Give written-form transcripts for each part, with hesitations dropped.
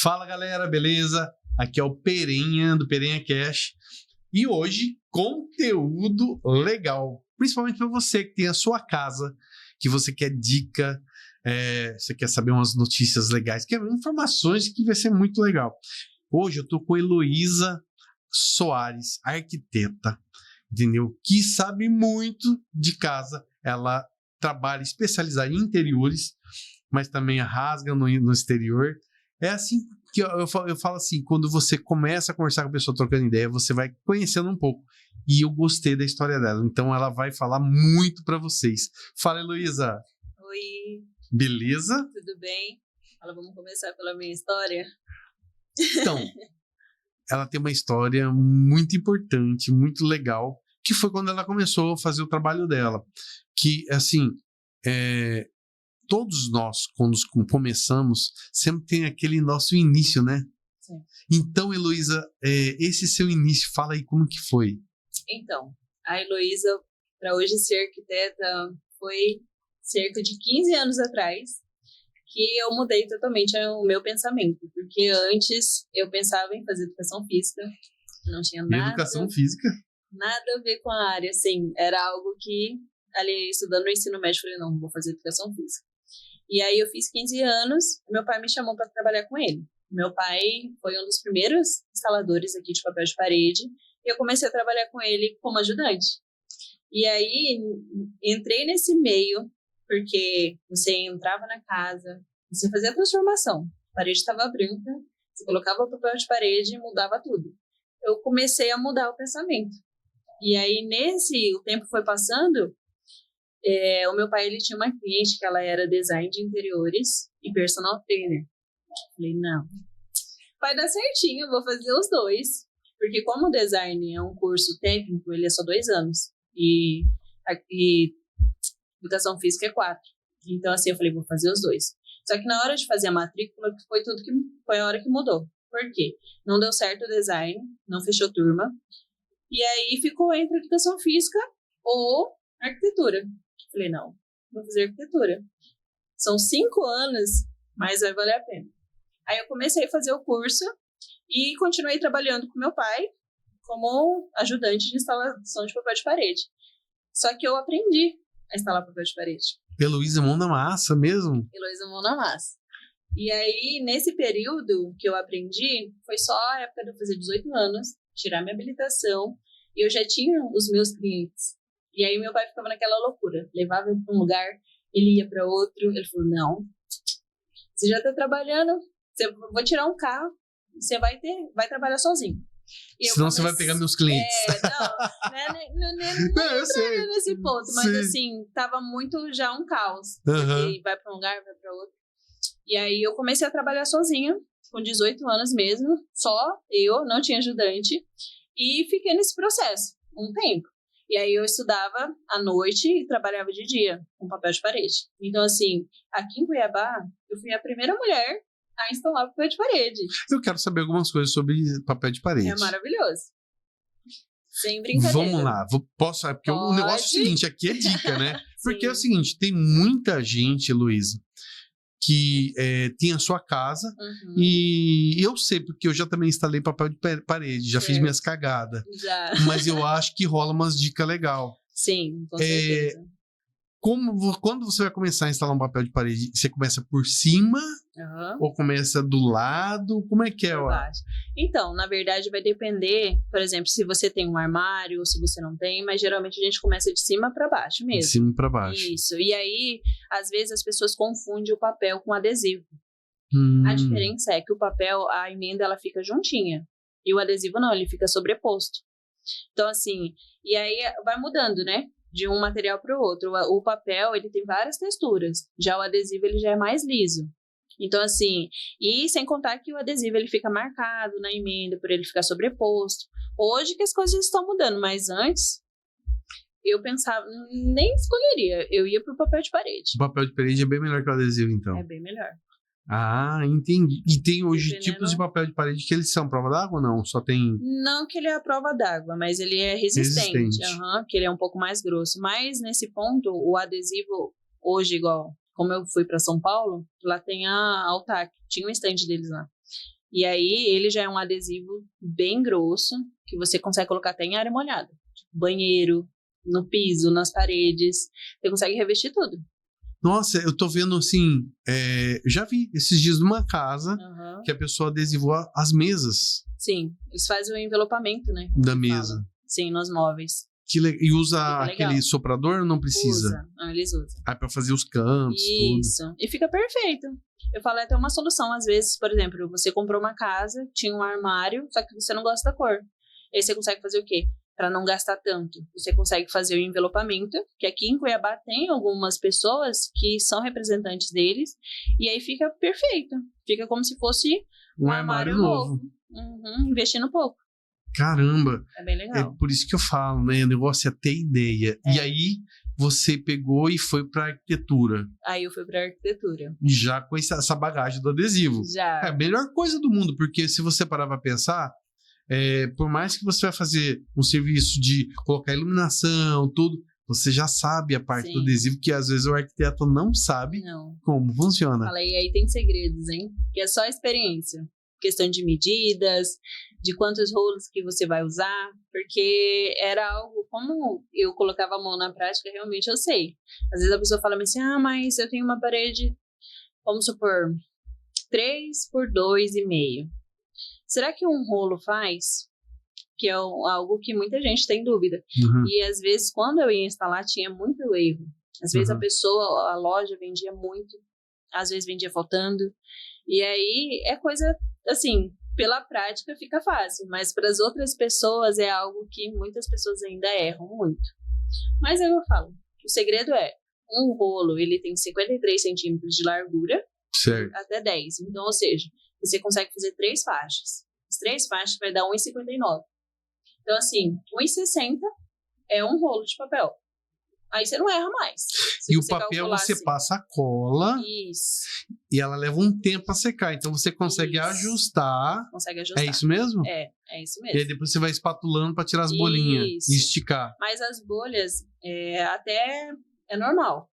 Fala galera, beleza? Aqui é o Perenha, do Perenha Cash. E hoje, conteúdo legal. Principalmente para você que tem a sua casa, que você quer dica, você quer saber umas notícias legais, quer informações que vai ser muito legal. Hoje eu tô com a Heloísa Soares, arquiteta, entendeu? Que sabe muito de casa. Ela trabalha especializada em interiores, mas também rasga no exterior. É assim que eu falo assim, quando você começa a conversar com a pessoa trocando ideia, você vai conhecendo um pouco. E eu gostei da história dela. Então ela vai falar muito para vocês. Fala, Heloísa. Oi. Beleza? Tudo bem? Vamos começar pela minha história? Então, ela tem uma história muito importante, muito legal, que foi quando ela começou a fazer o trabalho dela. Que, assim, todos nós, quando começamos, sempre tem aquele nosso início, né? Sim. Então, Heloísa, esse seu início, fala aí como que foi. Então, a Heloísa, para hoje ser arquiteta, foi cerca de 15 anos atrás que eu mudei totalmente o meu pensamento, porque antes eu pensava em fazer educação física, não tinha nada... Educação física? Nada a ver com a área, assim, era algo que, ali, estudando no ensino médio, eu falei, não, vou fazer educação física. E aí eu fiz 15 anos, meu pai me chamou para trabalhar com ele. Meu pai foi um dos primeiros instaladores aqui de papel de parede, e eu comecei a trabalhar com ele como ajudante. E aí entrei nesse meio, porque você entrava na casa, você fazia a transformação, a parede estava branca, você colocava o papel de parede e mudava tudo. Eu comecei a mudar o pensamento. E aí o tempo foi passando, o meu pai ele tinha uma cliente que ela era design de interiores e personal trainer. Eu falei, não, vai dar certinho, eu vou fazer os dois. Porque como design é um curso técnico, ele é só 2 anos. E educação física é 4. Então assim, eu falei, vou fazer os dois. Só que na hora de fazer a matrícula, foi a hora que mudou. Por quê? Não deu certo o design, não fechou turma. E aí ficou entre educação física ou arquitetura. Falei, não, vou fazer arquitetura. São 5 anos, mas vai valer a pena. Aí eu comecei a fazer o curso e continuei trabalhando com meu pai como ajudante de instalação de papel de parede. Só que eu aprendi a instalar papel de parede. Heloísa mão na massa mesmo? Heloísa mão na massa. E aí, nesse período que eu aprendi, foi só a época de eu fazer 18 anos, tirar minha habilitação, e eu já tinha os meus clientes. E aí meu pai ficava naquela loucura, levava ele para um lugar, ele ia para outro, ele falou, não, você já está trabalhando, vou tirar um carro, você vai trabalhar sozinho. Senão você vai pegar meus clientes. Não eu sei nesse ponto, mas sim. Assim, tava muito já um caos, porque vai para um lugar, vai para outro. E aí eu comecei a trabalhar sozinha, com 18 anos mesmo, só eu, não tinha ajudante, e fiquei nesse processo um tempo. E aí eu estudava à noite e trabalhava de dia com papel de parede. Então, assim, aqui em Cuiabá, eu fui a primeira mulher a instalar papel de parede. Eu quero saber algumas coisas sobre papel de parede. É maravilhoso. Sem brincadeira. Vamos lá, posso? Porque o negócio é o seguinte, aqui é dica, né? Porque é o seguinte, tem muita gente, Heloísa, que tem a sua casa, e eu sei, porque eu já também instalei papel de parede, já fiz minhas cagadas. Mas eu acho que rola umas dicas legais. Sim, com certeza. Quando você vai começar a instalar um papel de parede, você começa por cima ou começa do lado? Como é que é? Então, na verdade, vai depender, por exemplo, se você tem um armário ou se você não tem, mas geralmente a gente começa de cima para baixo mesmo. De cima para baixo. Isso. E aí, às vezes, as pessoas confundem o papel com adesivo. A diferença é que o papel, a emenda, ela fica juntinha. E o adesivo não, ele fica sobreposto. Então, assim, e aí vai mudando, né? De um material para o outro. O papel, ele tem várias texturas. Já o adesivo, ele já é mais liso. Então, assim, e sem contar que o adesivo, ele fica marcado na emenda, por ele ficar sobreposto. Hoje que as coisas estão mudando, mas antes, eu pensava, nem escolheria, eu ia pro papel de parede. O papel de parede é bem melhor que o adesivo, então? É bem melhor. Ah, entendi. E tem hoje tipos de papel de parede que eles são prova d'água ou não? Só tem... Não que ele é a prova d'água, mas ele é resistente. Que ele é um pouco mais grosso. Mas nesse ponto, o adesivo, hoje igual, como eu fui para São Paulo, lá tem a Altac, tinha um stand deles lá. E aí, ele já é um adesivo bem grosso, que você consegue colocar até em área molhada. Tipo, banheiro, no piso, nas paredes. Você consegue revestir tudo. Nossa, eu tô vendo assim, já vi esses dias numa casa Uhum. que a pessoa adesivou as mesas Sim, eles fazem o envelopamento, né? da que mesa. fala. Sim, nos móveis. E usa Fica legal. aquele soprador ou não precisa? Usa. Não, eles usam. Aí pra fazer os cantos, Isso. E fica perfeito. Eu falo até uma solução, às vezes, por exemplo, você comprou uma casa, tinha um armário, só que você não gosta da cor. Aí você consegue fazer o quê? Para não gastar tanto. Você consegue fazer o envelopamento, que aqui em Cuiabá tem algumas pessoas que são representantes deles, e aí fica perfeito. Fica como se fosse um armário novo. Uhum, investindo pouco. Caramba! É bem legal. É por isso que eu falo, né? O negócio é ter ideia. É. E aí, você pegou e foi pra arquitetura. Aí eu fui pra arquitetura. Já com essa bagagem do adesivo. Já. É a melhor coisa do mundo, porque se você parar pra pensar, por mais que você vai fazer um serviço de colocar iluminação, tudo, você já sabe a parte do adesivo, que às vezes o arquiteto não sabe como funciona. Fala, e aí tem segredos, hein? Que é só experiência. Questão de medidas, de quantos rolos que você vai usar, porque era algo, como eu colocava a mão na prática, realmente eu sei. Às vezes a pessoa fala assim, mas eu tenho uma parede, vamos supor, 3 por 2,5. Será que um rolo faz? Que é algo que muita gente tem dúvida. Uhum. E às vezes, quando eu ia instalar, tinha muito erro. Às vezes a loja vendia muito, às vezes vendia faltando. E aí é coisa, assim, pela prática fica fácil, mas para as outras pessoas é algo que muitas pessoas ainda erram muito. Mas aí eu falo, o segredo é, um rolo, ele tem 53 centímetros de largura, certo, até 10. Então, ou seja, você consegue fazer 3 faixas. As 3 faixas vai dar 1,59. Então, assim, 1,60 é um rolo de papel. Aí você não erra mais. E o papel você passa a cola. Isso. E ela leva um tempo a secar. Então você consegue ajustar. Consegue ajustar. É isso mesmo? É isso mesmo. E aí depois você vai espatulando para tirar as bolinhas e esticar. Mas as bolhas até é normal.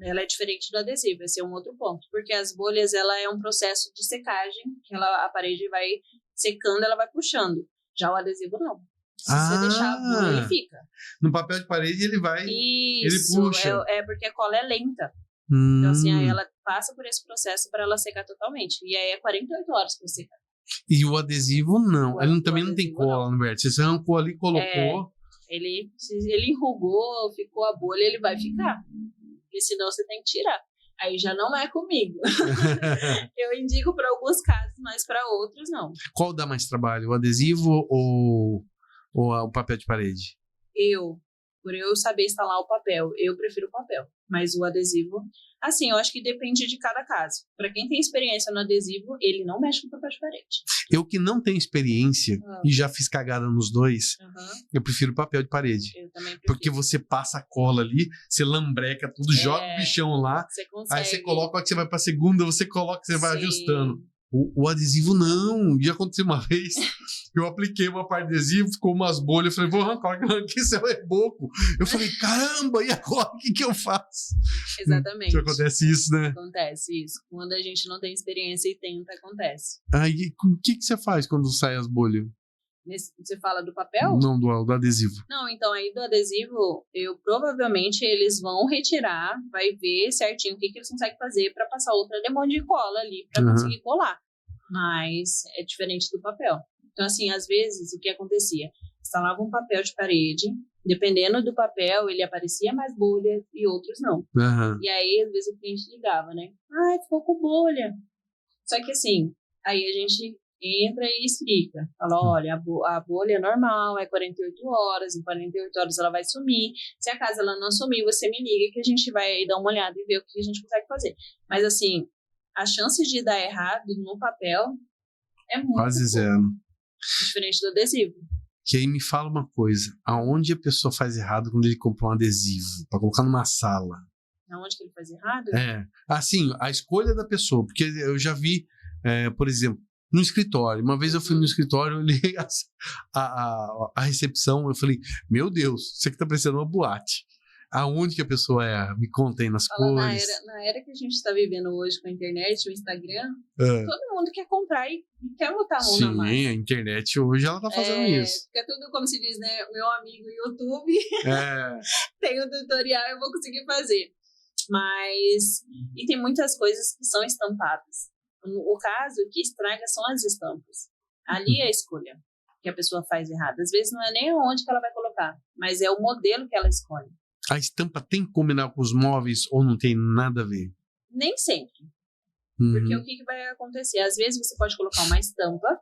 Ela é diferente do adesivo. Esse é um outro ponto. Porque as bolhas, ela é um processo de secagem. Que a parede vai secando, ela vai puxando. Já o adesivo, não. Se você deixar a bolha, ele fica. No papel de parede, ele vai... Isso, ele puxa. Porque a cola é lenta. Então, assim, aí ela passa por esse processo para ela secar totalmente. E aí é 48 horas para secar. E o adesivo, não. Ele também não tem cola no vértice. Você arrancou ali, colocou... Se ele enrugou, ficou a bolha, ele vai ficar. E senão você tem que tirar. Aí já não é comigo. Eu indico para alguns casos, mas para outros, não. Qual dá mais trabalho? O adesivo ou o papel de parede? Por eu saber instalar o papel, eu prefiro o papel. Mas o adesivo, assim, eu acho que depende de cada caso. Para quem tem experiência no adesivo, ele não mexe com papel de parede. Eu que não tenho experiência e já fiz cagada nos dois, eu prefiro papel de parede. Eu também prefiro. Porque você passa a cola ali, você lambreca tudo, joga o bichão lá, você consegue. Aí você coloca, a hora que você vai pra segunda, você coloca, você vai ajustando. O adesivo não. Já aconteceu uma vez, eu apliquei uma parte de adesivo, ficou umas bolhas, eu falei, vou arrancar, arranquei, isso é boco. Eu falei, caramba, e agora o que eu faço? Exatamente. Acontece isso, né? Acontece isso. Quando a gente não tem experiência e tenta, acontece. Aí, o que você faz quando sai as bolhas? Você fala do papel? Não, do adesivo. Não, então aí do adesivo, provavelmente eles vão retirar, vai ver certinho o que eles conseguem fazer para passar outra demão de cola ali para conseguir colar. Mas é diferente do papel. Então, assim, às vezes, o que acontecia? Instalava um papel de parede, dependendo do papel, ele aparecia mais bolha e outros não. E aí, às vezes, o cliente ligava, né? Ficou com bolha. Só que assim, aí a gente entra e explica. Fala, olha, a bolha é normal, é 48 horas, em 48 horas ela vai sumir. Se a casa ela não sumir, você me liga que a gente vai aí dar uma olhada e ver o que a gente consegue fazer. Mas assim, a chance de dar errado no papel é muito quase zero. Diferente do adesivo. Que aí me fala uma coisa, aonde a pessoa faz errado quando ele compra um adesivo para colocar numa sala? Aonde que ele faz errado? Assim, a escolha da pessoa, porque eu já vi, por exemplo, no escritório. Uma vez eu fui no escritório, eu olhei a recepção, eu falei, meu Deus, isso aqui tá parecendo uma boate. Aonde que a pessoa é? Me conta aí nas Fala, cores. na era que a gente está vivendo hoje com a internet, o Instagram, É. todo mundo quer comprar e quer botar a mão Sim, na massa. a internet hoje ela tá fazendo isso. Fica tudo como se diz, né? Meu amigo YouTube É. tem um tutorial, eu vou conseguir fazer. Mas, e tem muitas coisas que são estampadas. O caso que estraga são as estampas. Ali é a escolha que a pessoa faz errada. Às vezes não é nem onde que ela vai colocar, mas é o modelo que ela escolhe. A estampa tem que combinar com os móveis ou não tem nada a ver? Nem sempre. Uhum. Porque o que vai acontecer? Às vezes você pode colocar uma estampa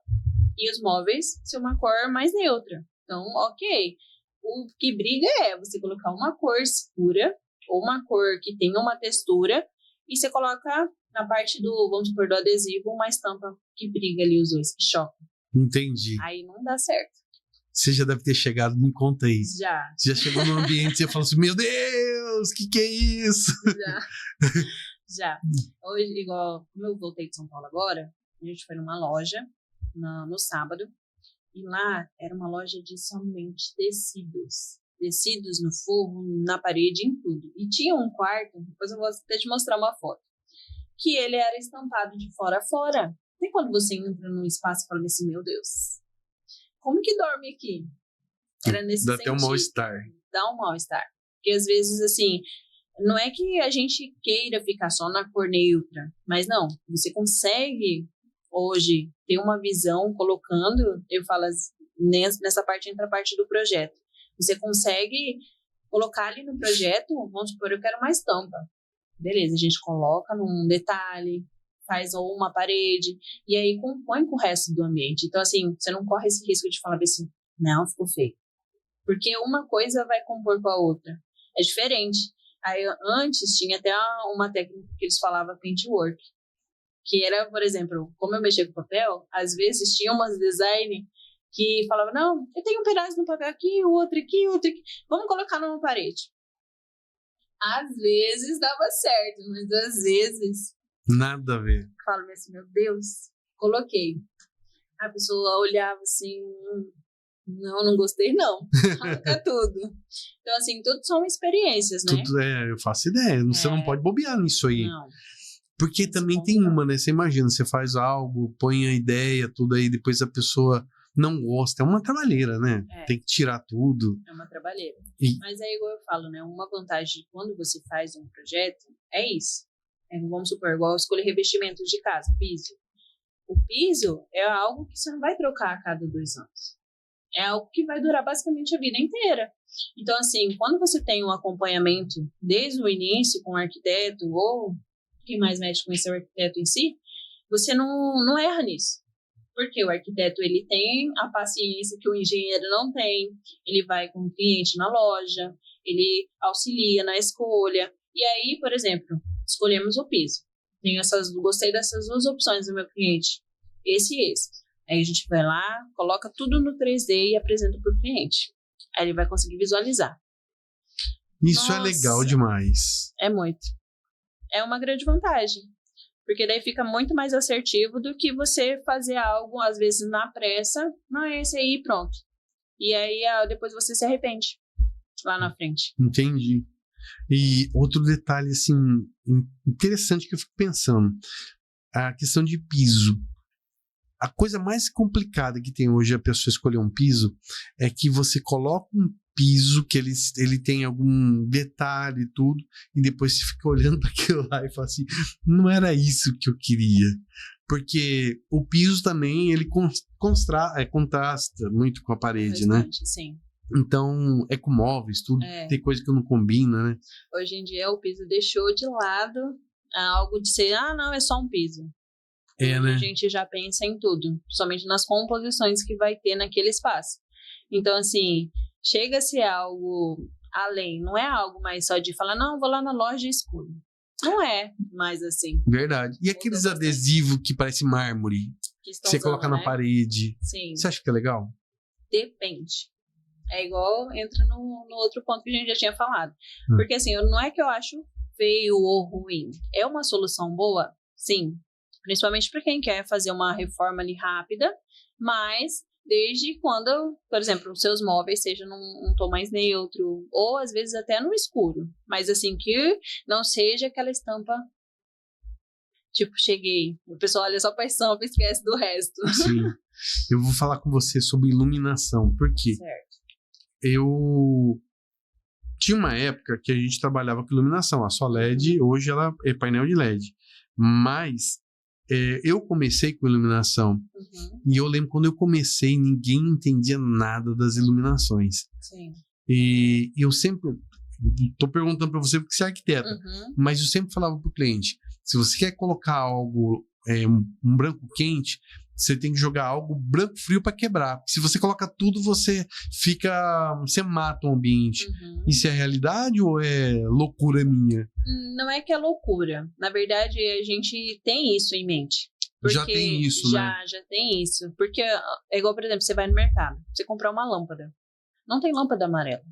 e os móveis ser uma cor mais neutra. Então, ok. O que briga é você colocar uma cor escura ou uma cor que tenha uma textura e você coloca na parte do, vamos supor, do adesivo, uma estampa que briga ali os dois, que choca. Entendi. Aí não dá certo. Você já deve ter chegado, me conta aí. Já. Você já chegou num ambiente e você falou assim, meu Deus, que é isso? Já. Hoje, igual, como eu voltei de São Paulo agora, a gente foi numa loja no sábado, e lá era uma loja de somente tecidos. Tecidos no forro, na parede, em tudo. E tinha um quarto, depois eu vou até te mostrar uma foto, que ele era estampado de fora a fora. E quando você entra num espaço e fala assim, meu Deus, como que dorme aqui? Era nesse Dá sentido. até um mal-estar. Dá um mal-estar. Porque às vezes, assim, não é que a gente queira ficar só na cor neutra, mas não, você consegue hoje ter uma visão colocando, eu falo, nessa parte entra a parte do projeto. Você consegue colocar ali no projeto, vamos supor, eu quero uma estampa. Beleza, a gente coloca num detalhe, faz ou uma parede, e aí compõe com o resto do ambiente. Então, assim, você não corre esse risco de falar assim, não, ficou feio. Porque uma coisa vai compor com a outra. É diferente. Aí, antes, tinha até uma técnica que eles falavam paintwork, que era, por exemplo, como eu mexia com papel, às vezes tinha umas design que falavam, não, eu tenho um pedaço no papel aqui, outro aqui, vamos colocar numa parede. Às vezes dava certo, mas às vezes... Nada a ver. Falo assim, meu Deus, coloquei. A pessoa olhava assim, não gostei não, arranca tudo. Então assim, tudo são experiências, né? Tudo eu faço ideia, você não pode bobear nisso aí. Não. Porque também tem uma, né? Você imagina, você faz algo, põe a ideia, tudo aí, depois a pessoa não gosta. É uma trabalheira, né? Tem que tirar tudo. É uma trabalheira. E... Mas é igual eu falo, né? Uma vantagem de quando você faz um projeto é isso. Vamos supor, igual escolher revestimentos de casa, piso. O piso é algo que você não vai trocar a cada 2 anos. É algo que vai durar basicamente a vida inteira. Então, assim, quando você tem um acompanhamento desde o início com o arquiteto ou quem mais mexe com esse arquiteto em si, você não erra nisso. Porque o arquiteto, ele tem a paciência que o engenheiro não tem, ele vai com o cliente na loja, ele auxilia na escolha. E aí, por exemplo, escolhemos o piso. Gostei dessas 2 opções do meu cliente, esse e esse. Aí a gente vai lá, coloca tudo no 3D e apresenta para o cliente. Aí ele vai conseguir visualizar. Isso é legal demais. É muito. É uma grande vantagem. Porque daí fica muito mais assertivo do que você fazer algo, às vezes, na pressa. Não é esse aí, pronto. E aí, depois você se arrepende lá na frente. Entendi. E outro detalhe, assim, interessante que eu fico pensando. A questão de piso. A coisa mais complicada que tem hoje a pessoa escolher um piso é que você coloca um piso que ele tem algum detalhe e tudo, e depois você fica olhando para aquilo lá e fala assim, não era isso que eu queria. Porque o piso também, ele contrasta muito com a parede, né? Sim. Então, é com móveis, tudo. Tem coisa que não combina, né? Hoje em dia, o piso deixou de lado algo de ser, não, é só um piso. Né? A gente já pensa em tudo, somente nas composições que vai ter naquele espaço. Então, assim, chega a ser algo além, não é algo mais só de falar, não, vou lá na loja e escolho. Não é mais assim. Verdade. E aqueles adesivos que parece mármore, que você coloca na parede, sim. Você acha que é legal? Depende. É igual, entra no outro ponto que a gente já tinha falado. Porque assim, não é que eu acho feio ou ruim. É uma solução boa? Sim. Principalmente para quem quer fazer uma reforma ali rápida, mas desde quando, por exemplo, os seus móveis sejam num tom mais neutro, ou às vezes até no escuro, mas assim, que não seja aquela estampa, tipo, cheguei, o pessoal olha só pra estampa e esquece do resto. Sim. Eu vou falar com você sobre iluminação, porque Certo. eu tinha uma época que a gente trabalhava com iluminação, a sua LED, hoje ela é painel de LED, mas eu comecei com iluminação, e eu lembro quando eu comecei, ninguém entendia nada das iluminações. Sim. E eu sempre, tô perguntando para você porque você é arquiteta, mas eu sempre falava pro cliente, se você quer colocar algo, um branco quente, você tem que jogar algo branco frio para quebrar. Se você coloca tudo, você mata o ambiente. Isso é realidade ou é loucura minha? Não é que é loucura. Na verdade, a gente tem isso em mente. Já tem isso, né? Já tem isso. Porque é igual, por exemplo, você vai no mercado, você comprar uma lâmpada. Não tem lâmpada amarela.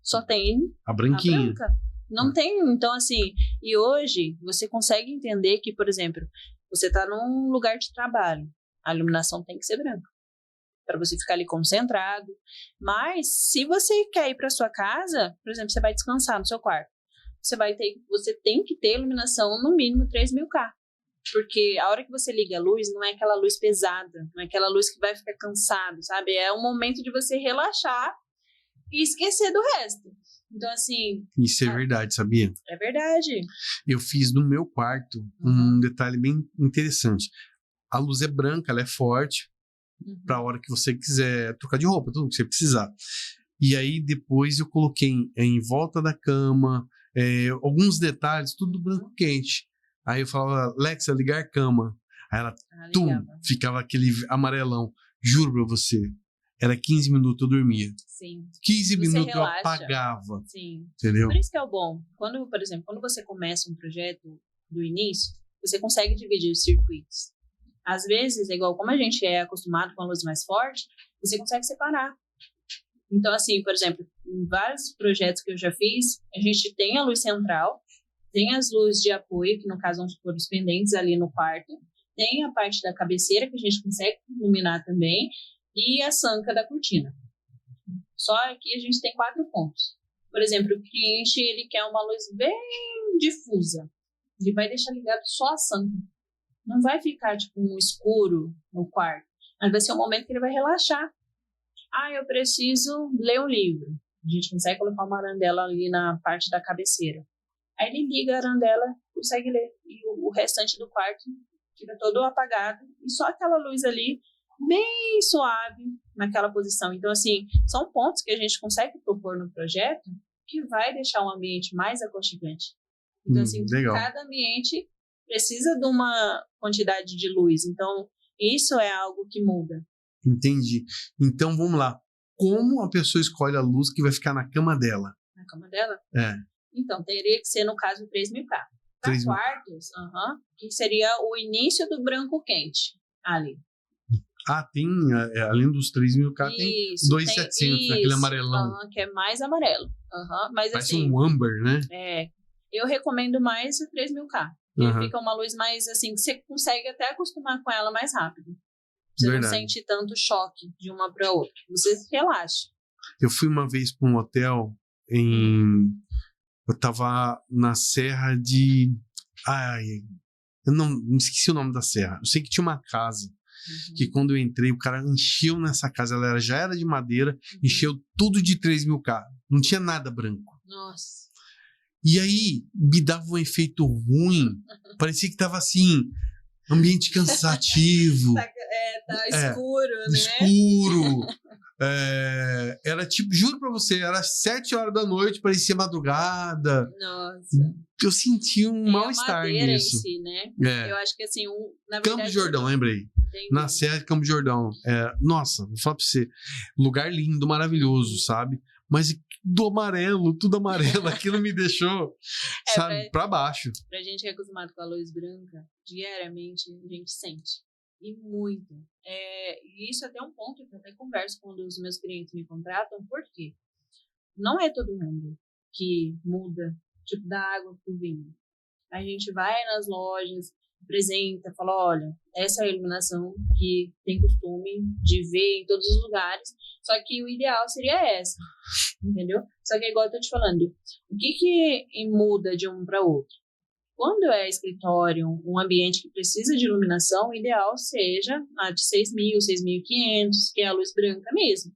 Só tem a branquinha. A branca. Não tem. Então, assim, e hoje você consegue entender que, por exemplo, você está num lugar de trabalho. A iluminação tem que ser branca, para você ficar ali concentrado. Mas, se você quer ir para sua casa, por exemplo, você vai descansar no seu quarto, você tem que ter iluminação no mínimo 3.000 K. Porque a hora que você liga a luz, não é aquela luz pesada, não é aquela luz que vai ficar cansado, sabe? É um momento de você relaxar e esquecer do resto. Então, assim... Isso é verdade, sabia? É verdade. Eu fiz no meu quarto um detalhe bem interessante. A luz é branca, ela é forte, para a hora que você quiser trocar de roupa, tudo que você precisar. E aí, depois eu coloquei em volta da cama, alguns detalhes, tudo branco quente. Aí eu falava, Alexa, ligar cama. Aí ela, ficava aquele amarelão. Juro pra você, era 15 minutos eu dormia. Sim. 15 minutos eu apagava. Sim. Entendeu? Por isso que é o bom. Quando, por exemplo, quando você começa um projeto do início, você consegue dividir os circuitos. Às vezes, é igual como a gente é acostumado com a luz mais forte, você consegue separar. Então, assim, por exemplo, em vários projetos que eu já fiz, a gente tem a luz central, tem as luzes de apoio, que no caso vão supor os pendentes ali no quarto, tem a parte da cabeceira, que a gente consegue iluminar também, e a sanca da cortina. Só que a gente tem 4 pontos. Por exemplo, o cliente ele quer uma luz bem difusa. Ele vai deixar ligado só a sanca. Não vai ficar tipo um escuro no quarto. Mas vai ser um momento que ele vai relaxar. Eu preciso ler um livro. A gente consegue colocar uma arandela ali na parte da cabeceira. Aí ele liga a arandela, consegue ler. E o restante do quarto fica todo apagado. E só aquela luz ali, bem suave, naquela posição. Então, assim, são pontos que a gente consegue propor no projeto que vai deixar um ambiente mais aconchegante. Então, assim, legal. Cada ambiente precisa de uma quantidade de luz. Então, isso é algo que muda. Entendi. Então, vamos lá. Como a pessoa escolhe a luz que vai ficar na cama dela? Na cama dela? É. Então, teria que ser, no caso, 3.000 K. Para quartos, que seria o início do branco quente ali. Tem, além dos 3.000 K, tem 2.700, aquele amarelão. Que é mais amarelo. Mas, parece assim, um âmbar, né? Eu recomendo mais o 3.000 K. Porque fica uma luz mais, assim, que você consegue até acostumar com ela mais rápido. Você não sente tanto choque de uma para outra. Você relaxa. Eu fui uma vez para um hotel eu tava na Serra de... eu não esqueci o nome da serra. Eu sei que tinha uma casa que quando eu entrei, o cara encheu nessa casa. Ela já era de madeira, encheu tudo de 3.000 K. Não tinha nada branco. Nossa. E aí, me dava um efeito ruim. Parecia que tava assim, ambiente cansativo. Tá escuro, né? Escuro. Era tipo, juro pra você, era 7 horas da noite, parecia madrugada. Nossa. Eu senti um mal-estar nisso. Em si, né? Eu acho que assim, na verdade... Campo de Jordão, lembrei. Entendi. Na Serra de Campo de Jordão. Nossa, vou falar pra você, lugar lindo, maravilhoso, sabe? Mas tudo amarelo, aquilo me deixou, sabe, pra baixo. Pra gente que é acostumado com a luz branca, diariamente a gente sente. E muito. E isso é até um ponto que eu até converso quando os meus clientes me contratam, porque não é todo mundo que muda, tipo, da água pro vinho. A gente vai nas lojas, apresenta, fala, olha, essa é a iluminação que tem costume de ver em todos os lugares, só que o ideal seria essa, entendeu? Só que igual eu tô te falando, o que muda de um para outro? Quando é escritório, um ambiente que precisa de iluminação, o ideal seja a de 6.000, 6.500, que é a luz branca mesmo.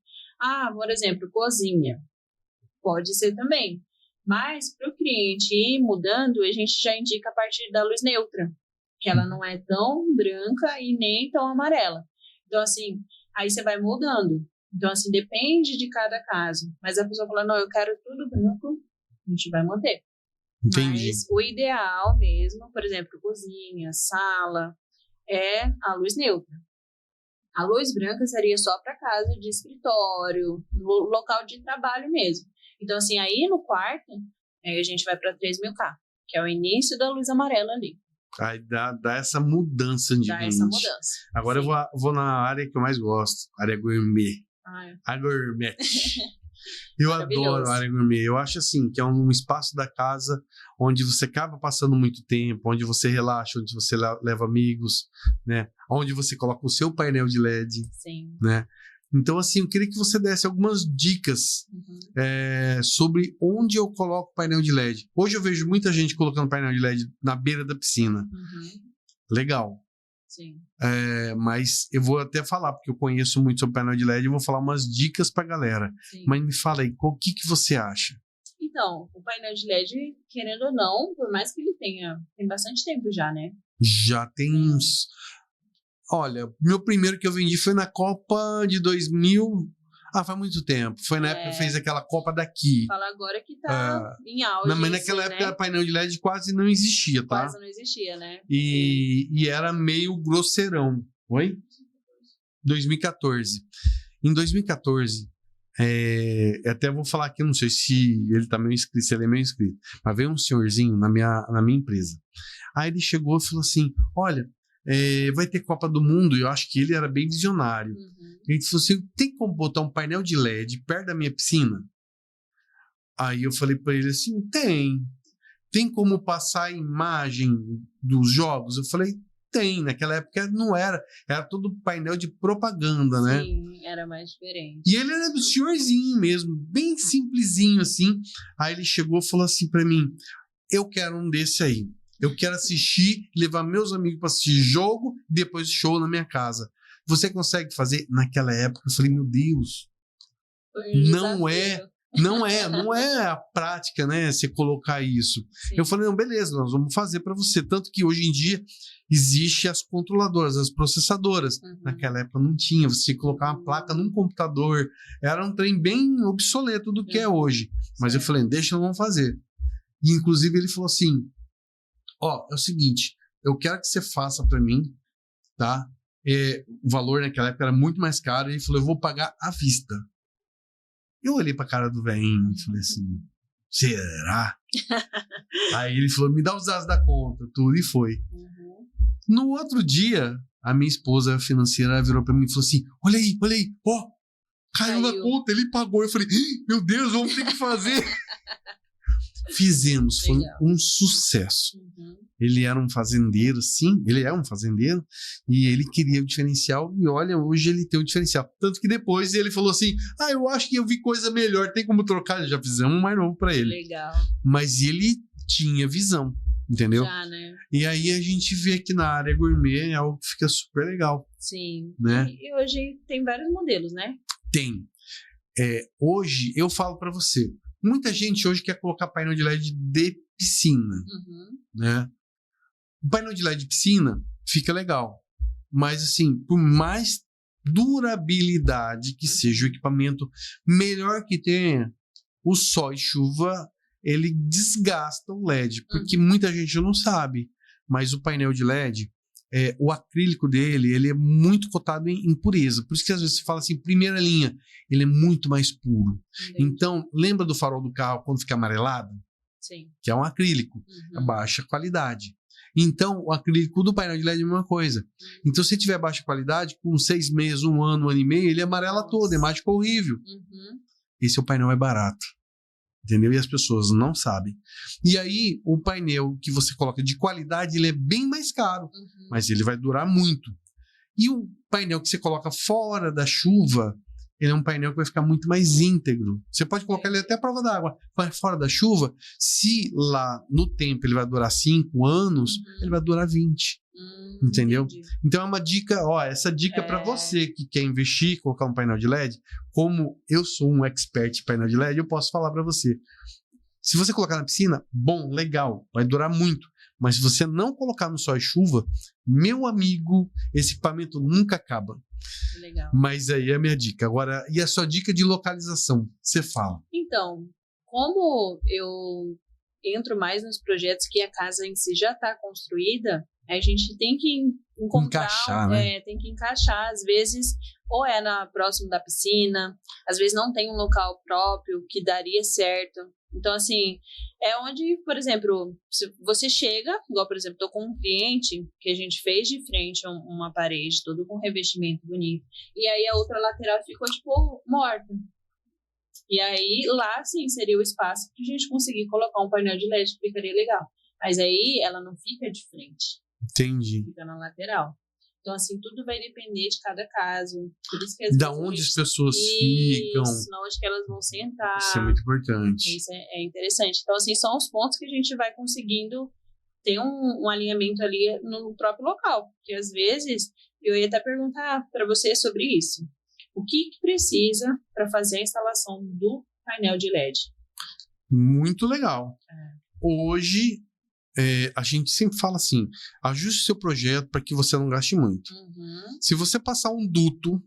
Por exemplo, cozinha. Pode ser também. Mas para o cliente ir mudando, a gente já indica a partir da luz neutra, que ela não é tão branca e nem tão amarela. Então, assim, aí você vai mudando. Então, assim, depende de cada caso. Mas a pessoa fala, não, eu quero tudo branco, a gente vai manter. Entendi. Mas o ideal mesmo, por exemplo, cozinha, sala, é a luz neutra. A luz branca seria só para casa de escritório, local de trabalho mesmo. Então, assim, aí no quarto, a gente vai para 3.000K, que é o início da luz amarela ali. Aí dá essa mudança de Dá ambiente. essa mudança. Agora sim. eu vou na área que eu mais gosto, área gourmet. A gourmet. Eu adoro a área gourmet. Eu acho assim, que é um espaço da casa onde você acaba passando muito tempo, onde você relaxa, onde você leva amigos, né? Onde você coloca o seu painel de LED, Sim. né? Então, assim, eu queria que você desse algumas dicas sobre onde eu coloco o painel de LED. Hoje eu vejo muita gente colocando painel de LED na beira da piscina. Legal. Sim. Mas eu vou até falar, porque eu conheço muito sobre painel de LED, eu vou falar umas dicas pra galera. Sim. Mas me fala aí, o que você acha? Então, o painel de LED, querendo ou não, por mais que ele tem bastante tempo já, né? Já tem uns... Olha, meu primeiro que eu vendi foi na Copa de 2000... faz muito tempo. Foi na época que fez aquela Copa daqui. Fala agora que tá em auge. Mas naquela época, painel de LED quase não existia, tá? Quase não existia, né? E era meio grosseirão. Oi? 2014. Em 2014, até vou falar aqui, não sei se ele tá meio inscrito, se ele é meio inscrito, mas veio um senhorzinho na minha empresa. Aí ele chegou e falou assim, olha, vai ter Copa do Mundo, e eu acho que ele era bem visionário. Ele falou assim, tem como botar um painel de LED perto da minha piscina? Aí eu falei para ele assim, tem. Tem como passar a imagem dos jogos? Eu falei, tem. Naquela época não era todo painel de propaganda, né? Sim, era mais diferente. E ele era do senhorzinho mesmo, bem simplesinho assim. Aí ele chegou e falou assim para mim, eu quero um desse aí. Eu quero assistir, levar meus amigos para assistir jogo, depois show na minha casa. Você consegue fazer? Naquela época, eu falei, meu Deus, não é a prática, né, você colocar isso. Sim. Eu falei, não, beleza, nós vamos fazer para você. Tanto que hoje em dia existe as controladoras, as processadoras. Naquela época não tinha, você tinha que colocar uma placa num computador. Era um trem bem obsoleto do que é hoje. Mas eu falei, deixa, nós vamos fazer. E inclusive ele falou assim, é o seguinte, eu quero que você faça para mim, tá? O valor naquela época era muito mais caro. E ele falou, eu vou pagar à vista. Eu olhei pra cara do velhinho e falei assim, será? Aí ele falou, me dá os dados da conta, tudo, e foi. No outro dia, a minha esposa financeira virou pra mim e falou assim, olha aí, caiu na conta, ele pagou. Eu falei, meu Deus, vamos ter que fazer. Fizemos, foi um sucesso. Ele era um fazendeiro, sim, ele é um fazendeiro, e ele queria o diferencial, e olha, hoje ele tem o diferencial. Tanto que depois ele falou assim, eu acho que eu vi coisa melhor, tem como trocar? Já fizemos um mais novo pra ele. Legal. Mas ele tinha visão, entendeu? Já, né? E aí a gente vê aqui na área gourmet, é algo que fica super legal. Sim. Né? E hoje tem vários modelos, né? Tem. Hoje, eu falo pra você, muita gente hoje quer colocar painel de LED de piscina, né? O painel de LED de piscina fica legal, mas assim, por mais durabilidade que seja o equipamento, melhor que tenha, o sol e chuva, ele desgasta o LED, porque muita gente não sabe, mas o painel de LED, o acrílico dele, ele é muito cotado em pureza, por isso que às vezes você fala assim, primeira linha, ele é muito mais puro. Então, lembra do farol do carro quando fica amarelado? Sim. Que é um acrílico, baixa qualidade. Então, o acrílico do painel de LED é a mesma coisa. Então, se tiver baixa qualidade, com 6 meses, 1 ano, 1 ano e meio, ele amarela todo, a imagem fica horrível. Esse é o painel mais barato. entendeu? E as pessoas não sabem. E aí, o painel que você coloca de qualidade, ele é bem mais caro, mas ele vai durar muito. E o painel que você coloca fora da chuva, ele é um painel que vai ficar muito mais íntegro. Você pode colocar ele até à prova d'água, mas fora da chuva, se lá no tempo ele vai durar 5 anos, ele vai durar 20. Entendeu? Entendi. Então é uma dica, ó, essa dica para você que quer investir, colocar um painel de LED, como eu sou um expert em painel de LED, eu posso falar para você. Se você colocar na piscina, bom, legal, vai durar muito. Mas se você não colocar no sol e chuva, meu amigo, esse equipamento nunca acaba. Legal. Mas aí é a minha dica. Agora, e a sua dica de localização? Você fala. Então, como eu entro mais nos projetos que a casa em si já está construída, a gente tem que Encaixar, né? tem que encaixar, às vezes, ou é próximo da piscina, às vezes não tem um local próprio que daria certo. Então, assim, é onde, por exemplo, se você chega, igual, por exemplo, estou com um cliente que a gente fez de frente uma parede, todo com revestimento bonito, e aí a outra lateral ficou, tipo, morta. E aí, lá, sim, seria o espaço para a gente conseguir colocar um painel de LED que ficaria legal. Mas aí, ela não fica de frente. Entendi. Fica na lateral. Então, assim, tudo vai depender de cada caso. Por isso que Da onde as pessoas ficam. Na onde que elas vão sentar. Isso é muito importante. Isso é interessante. Então, assim, são os pontos que a gente vai conseguindo ter um alinhamento ali no próprio local. Porque, às vezes, eu ia até perguntar para você sobre isso. O que precisa para fazer a instalação do painel de LED? Muito legal. Hoje, a gente sempre fala assim, ajuste seu projeto para que você não gaste muito. Se você passar um duto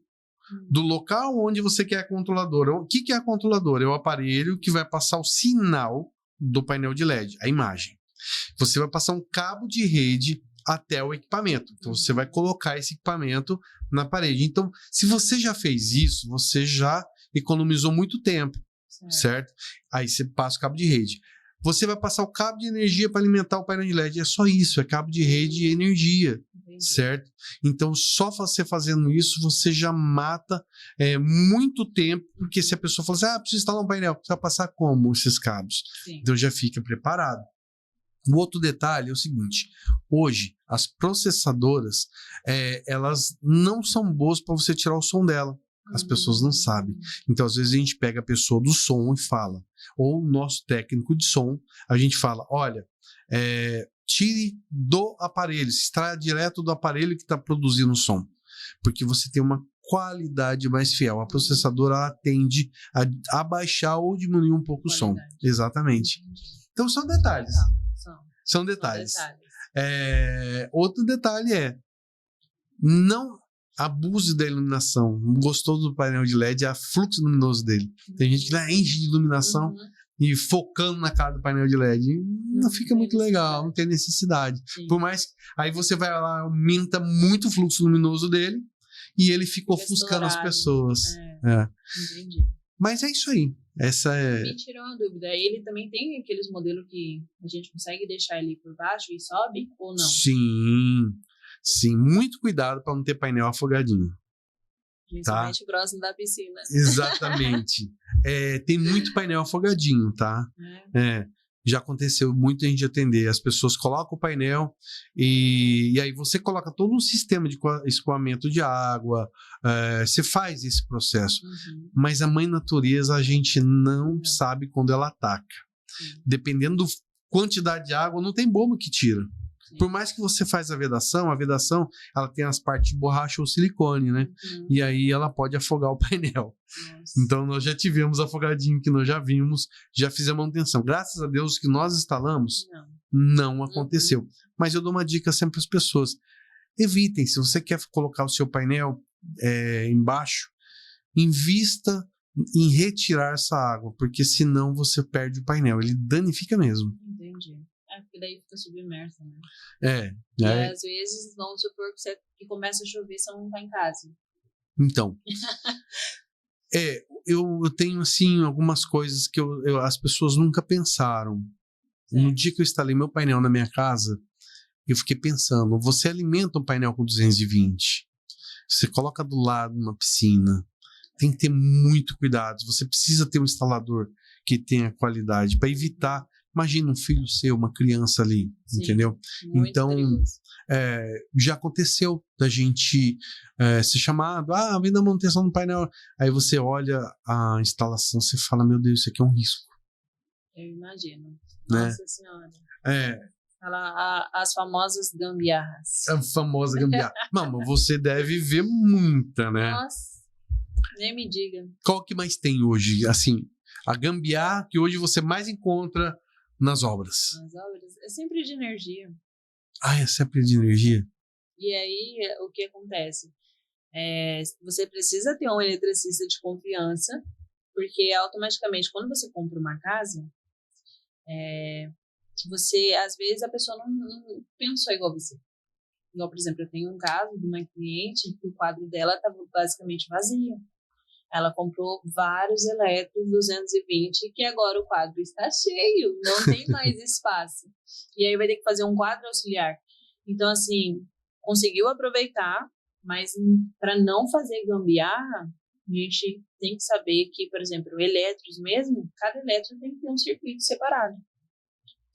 do local onde você quer a controladora, o que é a controladora? É o aparelho que vai passar o sinal do painel de LED, a imagem. Você vai passar um cabo de rede até o equipamento. Então, você vai colocar esse equipamento na parede. Então, se você já fez isso, você já economizou muito tempo, certo? Aí você passa o cabo de rede. Você vai passar o cabo de energia para alimentar o painel de LED. É só isso, é cabo de rede e energia, certo? Então, só você fazendo isso, você já mata muito tempo, porque se a pessoa fala assim, preciso instalar um painel, você vai passar como esses cabos? Sim. Então, já fica preparado. O outro detalhe é o seguinte, hoje, as processadoras, elas não são boas para você tirar o som dela. As pessoas não sabem. Então, às vezes, a gente pega a pessoa do som e fala. Ou o nosso técnico de som, a gente fala, olha, tire do aparelho, extraia direto do aparelho que está produzindo o som. Porque você tem uma qualidade mais fiel. A processadora ela tende a abaixar ou diminuir um pouco o som. Exatamente. Então, são detalhes. São detalhes. Outro detalhe não abuse da iluminação. Gostou do painel de LED, é o fluxo luminoso dele. Tem gente que enche de iluminação e focando na cara do painel de LED. Não fica muito legal, não tem necessidade. Sim. Por mais que aí você vai lá, aumenta muito o fluxo luminoso dele e ele fica ofuscando as pessoas. Entendi. Mas é isso aí. Essa é... Me tirou uma dúvida. Ele também tem aqueles modelos que a gente consegue deixar ele por baixo e sobe ou não? Sim. Muito cuidado para não ter painel afogadinho. Principalmente próximo da piscina. Exatamente. Tem muito painel afogadinho, tá? Já aconteceu muito a gente atender. As pessoas colocam o painel e aí você coloca todo um sistema de escoamento de água. Você faz esse processo. Mas a mãe natureza a gente não sabe quando ela ataca. Dependendo da quantidade de água, não tem bomba que tira. Por mais que você faz a vedação ela tem as partes de borracha ou silicone, né? E aí ela pode afogar o painel. Então nós já tivemos afogadinho que nós já vimos, já fizemos manutenção. Graças a Deus que nós instalamos, não aconteceu. Mas eu dou uma dica sempre para as pessoas. Evitem, se você quer colocar o seu painel embaixo, invista em retirar essa água, porque senão você perde o painel, ele danifica mesmo. Entendi. Porque daí fica submersa, né? E às vezes, vamos supor que começa a chover, você não tá em casa. Então, eu tenho, assim, algumas coisas que as pessoas nunca pensaram. No dia que eu instalei meu painel na minha casa, eu fiquei pensando, você alimenta um painel com 220, você coloca do lado uma piscina, tem que ter muito cuidado, você precisa ter um instalador que tenha qualidade, para evitar. Imagina um filho seu, uma criança ali, Sim, entendeu? muito Então, perigoso. já aconteceu da gente ser chamado, vem da manutenção do painel. Aí você olha a instalação, você fala, meu Deus, isso aqui é um risco. Eu imagino. Né? Nossa Senhora. É, As famosas gambiarras. a famosa gambiarra. Mano, você deve ver muita, né? Nossa, nem me diga. Qual que mais tem hoje? Assim, a gambiarra que hoje você mais encontra nas obras. Nas obras é sempre de energia. É sempre de energia? E aí, o que acontece? Você precisa ter um eletricista de confiança, porque automaticamente, quando você compra uma casa, você, às vezes, a pessoa não pensou igual você. Igual, por exemplo, eu tenho um caso de uma cliente que o quadro dela estava basicamente vazio. Ela comprou vários elétricos 220, que agora o quadro está cheio, não tem mais espaço. E aí vai ter que fazer um quadro auxiliar. Então, assim, conseguiu aproveitar, mas para não fazer gambiarra, a gente tem que saber que, por exemplo, elétricos mesmo, cada elétrico tem que ter um circuito separado.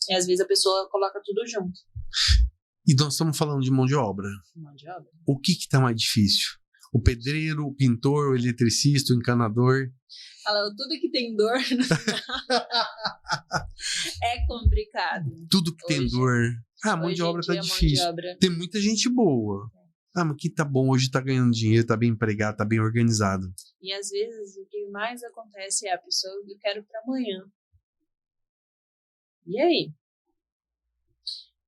E às vezes a pessoa coloca tudo junto. E nós estamos falando de mão de obra. Mão de obra. O que está mais difícil? O pedreiro, o pintor, o eletricista, o encanador? Fala, tudo que tem dor é complicado. Tudo que tem dor. A mão de obra está difícil. Tem muita gente boa. Mas que tá bom, hoje tá ganhando dinheiro, tá bem empregado, tá bem organizado. E às vezes o que mais acontece é a pessoa, eu quero para amanhã. E aí?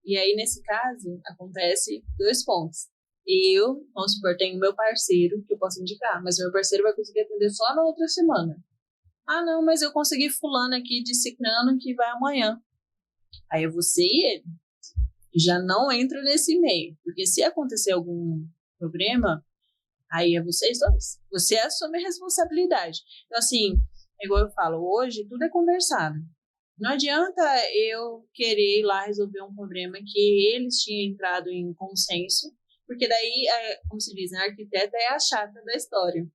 E aí, nesse caso, acontece 2 pontos. Eu, vamos supor, tenho meu parceiro que eu posso indicar, mas meu parceiro vai conseguir atender só na outra semana. Não, mas eu consegui fulano aqui de ciclano que vai amanhã. Aí é você e ele. Já não entra nesse meio, porque se acontecer algum problema, aí é vocês dois. Você assume a responsabilidade. Então, assim, igual eu falo, hoje tudo é conversado. Não adianta eu querer ir lá resolver um problema que eles tinham entrado em consenso, porque daí, como se diz, a arquiteta é a chata da história.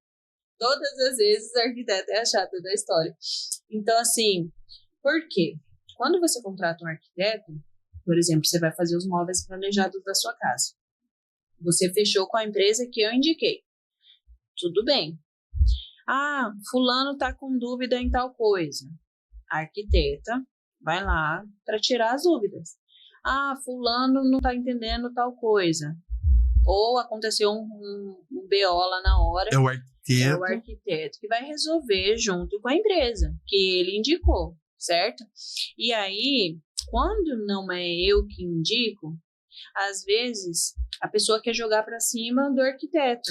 Todas as vezes a arquiteta é a chata da história. Então, assim, por quê? Quando você contrata um arquiteto, por exemplo, você vai fazer os móveis planejados da sua casa. Você fechou com a empresa que eu indiquei. Tudo bem. Fulano está com dúvida em tal coisa. A arquiteta vai lá para tirar as dúvidas. Fulano não está entendendo tal coisa. Ou aconteceu um BO lá na hora. É o arquiteto que vai resolver junto com a empresa que ele indicou, certo? E aí, quando não é eu que indico, às vezes a pessoa quer jogar para cima do arquiteto.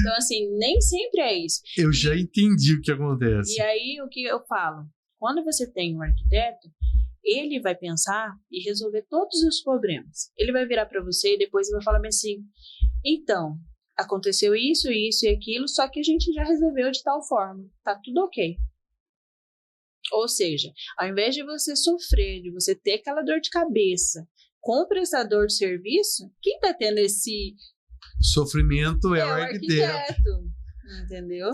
Então, assim, nem sempre é isso. Eu já entendi o que acontece. E aí, o que eu falo? Quando você tem um arquiteto, ele vai pensar e resolver todos os problemas. Ele vai virar para você e depois vai falar assim, então, aconteceu isso, isso e aquilo, só que a gente já resolveu de tal forma. Tá tudo ok. Ou seja, ao invés de você sofrer, de você ter aquela dor de cabeça com o prestador de serviço, quem tá tendo esse sofrimento é o arquiteto. Entendeu?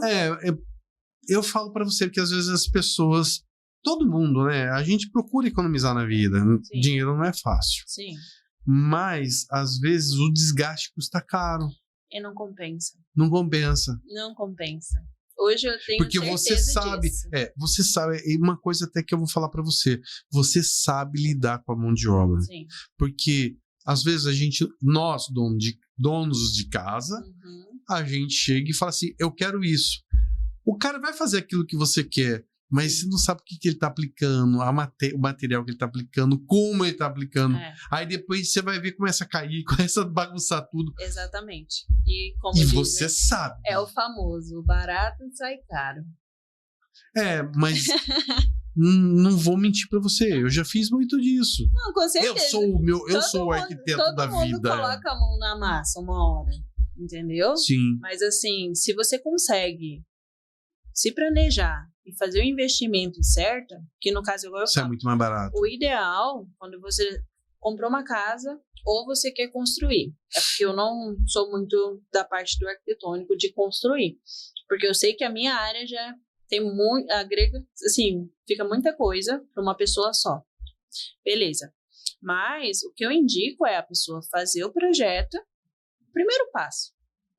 Eu falo para você que às vezes as pessoas, todo mundo, né? A gente procura economizar na vida. Sim. Dinheiro não é fácil. Sim. Mas, às vezes, o desgaste custa caro. E não compensa. Não compensa. Não compensa. Hoje eu tenho porque certeza você sabe, disso. Você sabe, e uma coisa até que eu vou falar para você, você sabe lidar com a mão de obra. Sim. Porque às vezes nós donos de casa, a gente chega e fala assim, eu quero isso. O cara vai fazer aquilo que você quer, mas você não sabe o que ele está aplicando, o material que ele está aplicando, como ele está aplicando. Aí depois você vai ver, começa a cair, começa a bagunçar tudo. Exatamente. E você sabe. É o famoso, barato sai caro. Mas não vou mentir para você, eu já fiz muito disso. Não, com certeza. Eu sou o arquiteto da vida. Todo mundo coloca a mão na massa uma hora, entendeu? Sim. Mas assim, se você consegue se planejar e fazer o investimento certo, que no caso agora isso é muito mais barato. O ideal, quando você comprou uma casa ou você quer construir, porque eu não sou muito da parte do arquitetônico de construir, porque eu sei que a minha área já agrega, assim, fica muita coisa para uma pessoa só. Beleza. Mas o que eu indico é a pessoa fazer o projeto, primeiro passo,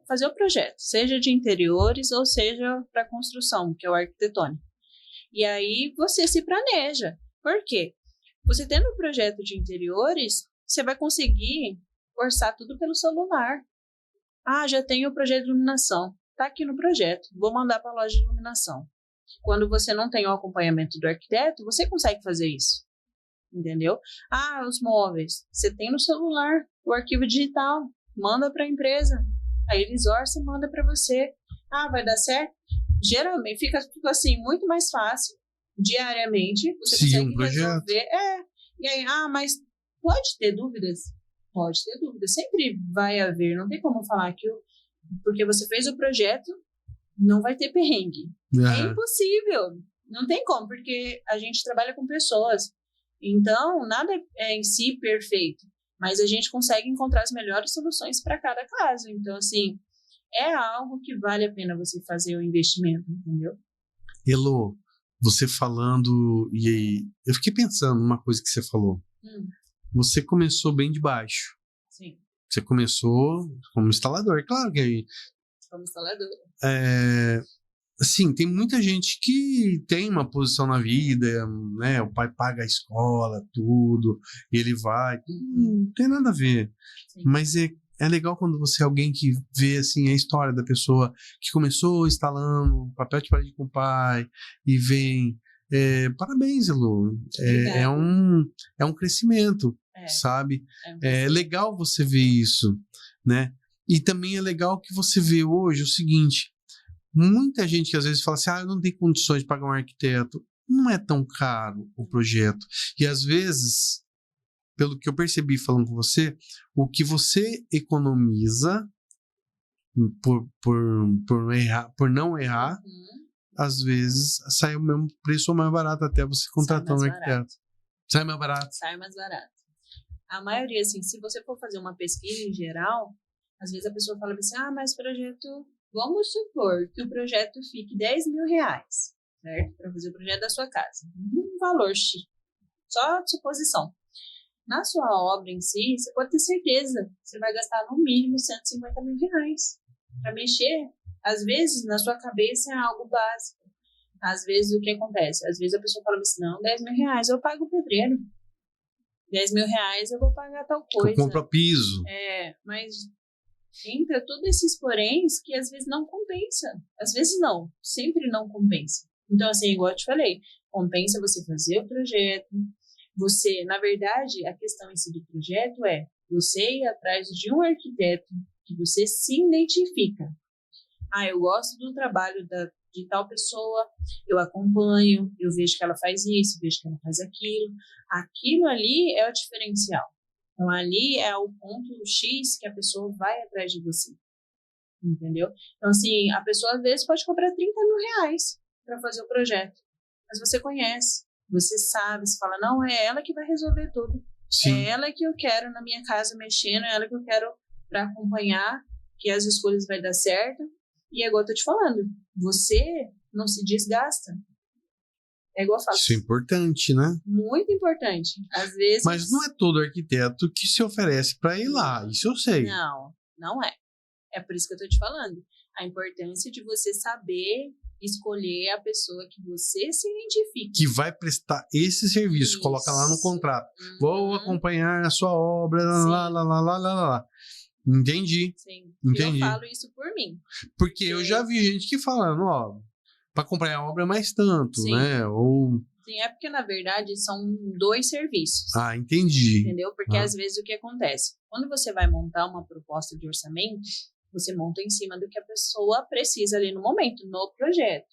fazer o projeto, seja de interiores ou seja para construção, que é o arquitetônico. E aí você se planeja. Por quê? Você tendo um projeto de interiores, você vai conseguir orçar tudo pelo celular. Ah, já tenho o projeto de iluminação. Está aqui no projeto. Vou mandar para a loja de iluminação. Quando você não tem o acompanhamento do arquiteto, você consegue fazer isso. Entendeu? Ah, os móveis. Você tem no celular o arquivo digital. Manda para a empresa. Aí eles orçam e mandam para você. Ah, vai dar certo? Geralmente fica assim muito mais fácil. Diariamente você consegue resolver. E aí, mas pode ter dúvidas? Pode ter dúvidas. Sempre vai haver. Não tem como falar que porque você fez o projeto, não vai ter perrengue. É impossível. Não tem como, porque a gente trabalha com pessoas. Então, nada é em si perfeito. Mas a gente consegue encontrar as melhores soluções para cada caso. Então, assim, é algo que vale a pena você fazer o investimento, entendeu? Elô, você falando, e aí, eu fiquei pensando numa coisa que você falou. Você começou bem de baixo. Sim. Você começou como instalador, claro que aí. Como instalador. Assim, tem muita gente que tem uma posição na vida, né? O pai paga a escola, tudo, e ele vai. Não tem nada a ver. Sim. Mas é legal quando você é alguém que vê, assim, a história da pessoa que começou instalando papel de parede com o pai e vem... parabéns, Elô. É um crescimento, sabe? É legal você ver isso, né? E também é legal que você vê hoje o seguinte... Muita gente que às vezes fala assim, eu não tenho condições de pagar um arquiteto. Não é tão caro o projeto. E às vezes, pelo que eu percebi falando com você, o que você economiza por não errar, às vezes sai o mesmo preço ou mais barato até você contratar um arquiteto. Sai mais barato. Sai mais barato. A maioria, assim, se você for fazer uma pesquisa em geral, às vezes a pessoa fala assim, mas projeto... Vamos supor que o projeto fique R$10.000, certo? Para fazer o projeto da sua casa. Um valor X. Só suposição. Na sua obra em si, você pode ter certeza. Você vai gastar no mínimo R$150.000 para mexer. Às vezes, na sua cabeça é algo básico. Às vezes, o que acontece? Às vezes a pessoa fala assim, não, R$10.000 eu pago o pedreiro. R$10.000 eu vou pagar tal coisa. Eu compro piso. Mas... entra todos esses poréns que às vezes não compensa. Às vezes não, sempre não compensa. Então, assim, igual eu te falei, compensa você fazer o projeto. Você, na verdade, a questão em si do projeto é você ir atrás de um arquiteto que você se identifica. Eu gosto do trabalho de tal pessoa, eu acompanho, eu vejo que ela faz isso, eu vejo que ela faz aquilo. Aquilo ali é o diferencial. Então, ali é o ponto X que a pessoa vai atrás de você, entendeu? Então, assim, a pessoa às vezes pode cobrar R$30.000 para fazer o projeto, mas você conhece, você sabe, você fala, não, é ela que vai resolver tudo. Sim. É ela que eu quero na minha casa mexendo, é ela que eu quero para acompanhar, que as escolhas vai dar certo. E é igual eu tô te falando, você não se desgasta. É igual eu falo. Isso é importante, né? Muito importante. Às vezes... Mas não é todo arquiteto que se oferece para ir lá, isso eu sei. Não, não é. É por isso que eu tô te falando. A importância de você saber escolher a pessoa que você se identifica. Que vai prestar esse serviço. Isso. Coloca lá no contrato. Vou acompanhar a sua obra, lá. Entendi. Sim. Entendi. Eu falo isso por mim. Porque eu já vi gente que falando, para acompanhar a obra é mais tanto, sim, né? Ou... Sim, é porque, na verdade, são 2 serviços. Entendi. Entendeu? Porque, às vezes, o que acontece? Quando você vai montar uma proposta de orçamento, você monta em cima do que a pessoa precisa ali no momento, no projeto,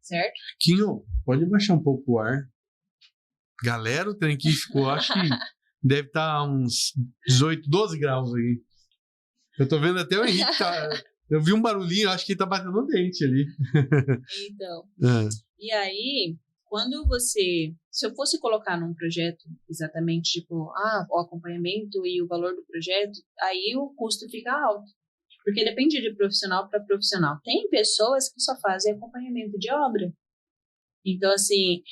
certo? Quinho, pode baixar um pouco o ar. Galera, o trem aqui ficou, acho que deve estar uns 18, 12 graus aí. Eu tô vendo até o Henrique, eu vi um barulhinho, acho que ele tá batendo o dente ali. Então, e aí, quando se eu fosse colocar num projeto exatamente, tipo, o acompanhamento e o valor do projeto, aí o custo fica alto. Porque depende de profissional para profissional. Tem pessoas que só fazem acompanhamento de obra. Então, assim,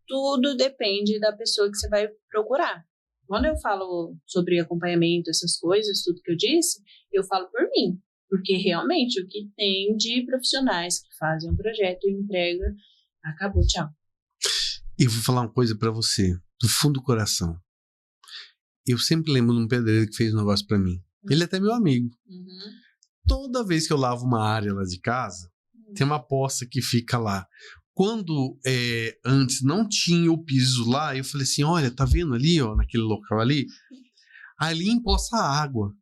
tudo depende da pessoa que você vai procurar. Quando eu falo sobre acompanhamento, essas coisas, tudo que eu disse, eu falo por mim. Porque realmente o que tem de profissionais que fazem um projeto e entrega, acabou, tchau. E vou falar uma coisa pra você, do fundo do coração. Eu sempre lembro de um pedreiro que fez um negócio pra mim. Ele é até meu amigo. Toda vez que eu lavo uma área lá de casa, tem uma poça que fica lá. Quando antes não tinha o piso lá, eu falei assim, olha, tá vendo ali, ó, naquele local ali? Ali empoça água.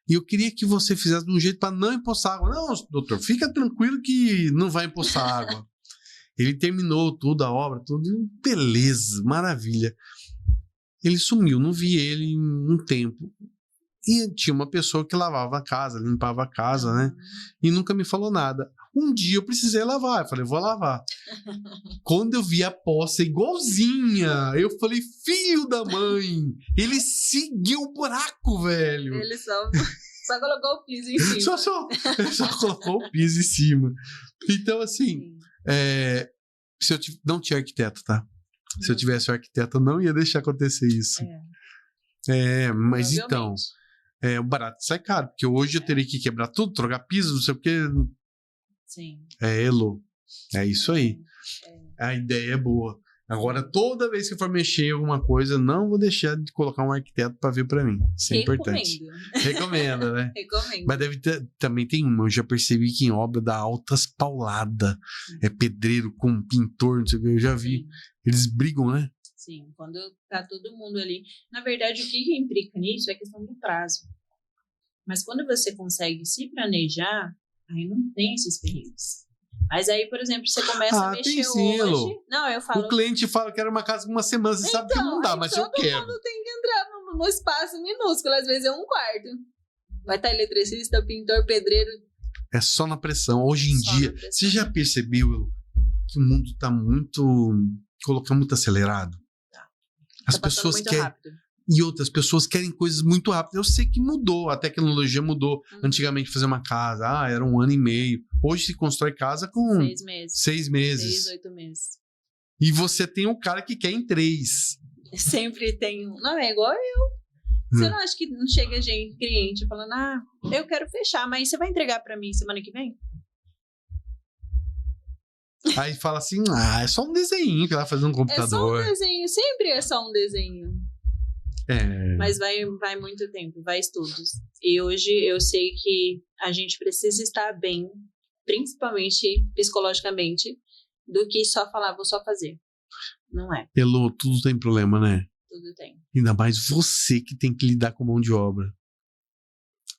E eu queria que você fizesse de um jeito para não empoçar água. Não, doutor, fica tranquilo que não vai empoçar água. Ele terminou tudo, a obra, tudo. Beleza, maravilha. Ele sumiu, não vi ele em um tempo. E tinha uma pessoa que lavava a casa, limpava a casa, né? E nunca me falou nada. Um dia eu precisei lavar. Eu falei, vou lavar. Quando eu vi a poça igualzinha, eu falei, filho da mãe, ele seguiu o buraco, velho. Ele só colocou o piso em cima. Ele só colocou o piso em cima. Então, assim, se eu não tinha arquiteto, tá? Se eu tivesse um arquiteto, eu não ia deixar acontecer isso. Mas então, o barato sai caro, porque hoje eu teria que quebrar tudo, trocar piso, não sei o quê. Sim. Elô. É isso aí. A ideia é boa. Agora, toda vez que eu for mexer em alguma coisa, não vou deixar de colocar um arquiteto para ver para mim. Isso é importante. Recomenda, né? Recomendo. Mas também tem uma. Eu já percebi que em obra dá altas pauladas. É pedreiro com pintor, não sei o que. Eu já vi. Sim. Eles brigam, né? Sim. Quando tá todo mundo ali. Na verdade, o que implica nisso é a questão do prazo. Mas quando você consegue se planejar, aí não tem esses perrengues. Mas aí, por exemplo, você começa a mexer hoje... Não, eu falo... O cliente fala que era uma casa com uma semana, você sabe que não dá, mas eu quero. Todo mundo tem que entrar no espaço minúsculo, às vezes é um quarto. Vai estar eletricista, pintor, pedreiro... É só na pressão. Hoje em dia, você já percebeu que o mundo está colocando muito acelerado? As pessoas querem... Rápido. E outras pessoas querem coisas muito rápidas. Eu sei que mudou, a tecnologia mudou. Antigamente, fazer uma casa, era 1 ano e meio. Hoje se constrói casa com 6 meses. 6 meses. 6, 8 meses. E você tem o cara que quer em 3. Sempre tem um. Não, é igual eu. Você não acha que não chega cliente falando, eu quero fechar, mas você vai entregar pra mim semana que vem? Aí fala assim, é só um desenho que ela vai fazer no computador. É só um desenho, sempre é só um desenho. Mas vai muito tempo, vai estudos. E hoje eu sei que a gente precisa estar bem, principalmente psicologicamente, do que só falar, vou só fazer. Não é. Elô, tudo tem problema, né? Tudo tem. Ainda mais você que tem que lidar com mão de obra.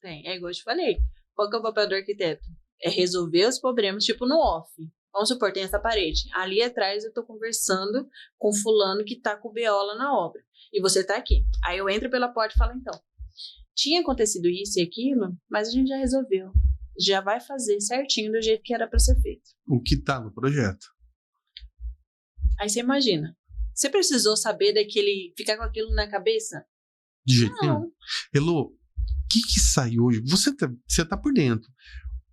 Tem, é igual eu te falei. Qual que é o papel do arquiteto? É resolver os problemas, tipo no off. Vamos supor, tem essa parede. Ali atrás eu tô conversando com fulano que tá com o BO lá na obra. E você tá aqui. Aí eu entro pela porta e falo, então, tinha acontecido isso e aquilo, mas a gente já resolveu. Já vai fazer certinho do jeito que era pra ser feito. O que tá no projeto. Aí você imagina. Você precisou saber ficar com aquilo na cabeça? De jeito nenhum. Elô, o que sai hoje? Você tá por dentro.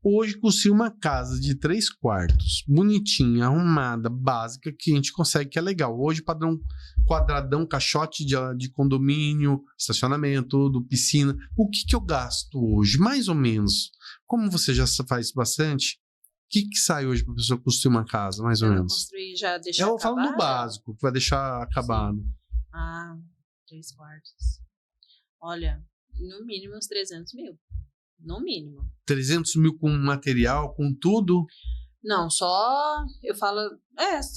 Hoje, construir uma casa de 3 quartos, bonitinha, arrumada, básica, que a gente consegue, que é legal. Hoje, padrão quadradão, caixote de condomínio, estacionamento, tudo, piscina. O que eu gasto hoje? Mais ou menos. Como você já faz bastante, o que sai hoje para a pessoa construir uma casa, mais ou menos? Construir já deixar acabado? Eu falo do básico, que vai deixar acabado. Sim. 3 quartos. Olha, no mínimo uns 300 mil. No mínimo. 300 mil com material, com tudo? Não, só eu falo,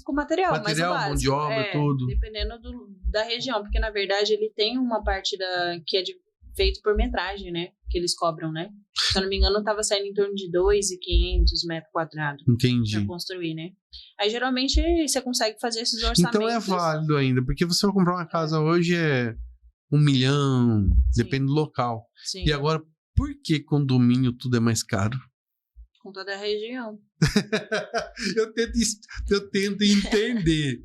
com material, mas o básico. Mão de obra, tudo. Dependendo da região, porque na verdade ele tem uma parte que é feito por metragem, né? Que eles cobram, né? Se eu não me engano, tava saindo em torno de 2.500 metros quadrados. Entendi. Pra construir, né? Aí geralmente você consegue fazer esses orçamentos. Então é válido ainda, porque você vai comprar uma casa hoje 1 milhão, depende do local. Sim. E agora, por que condomínio tudo é mais caro? Com toda a região. eu tento entender.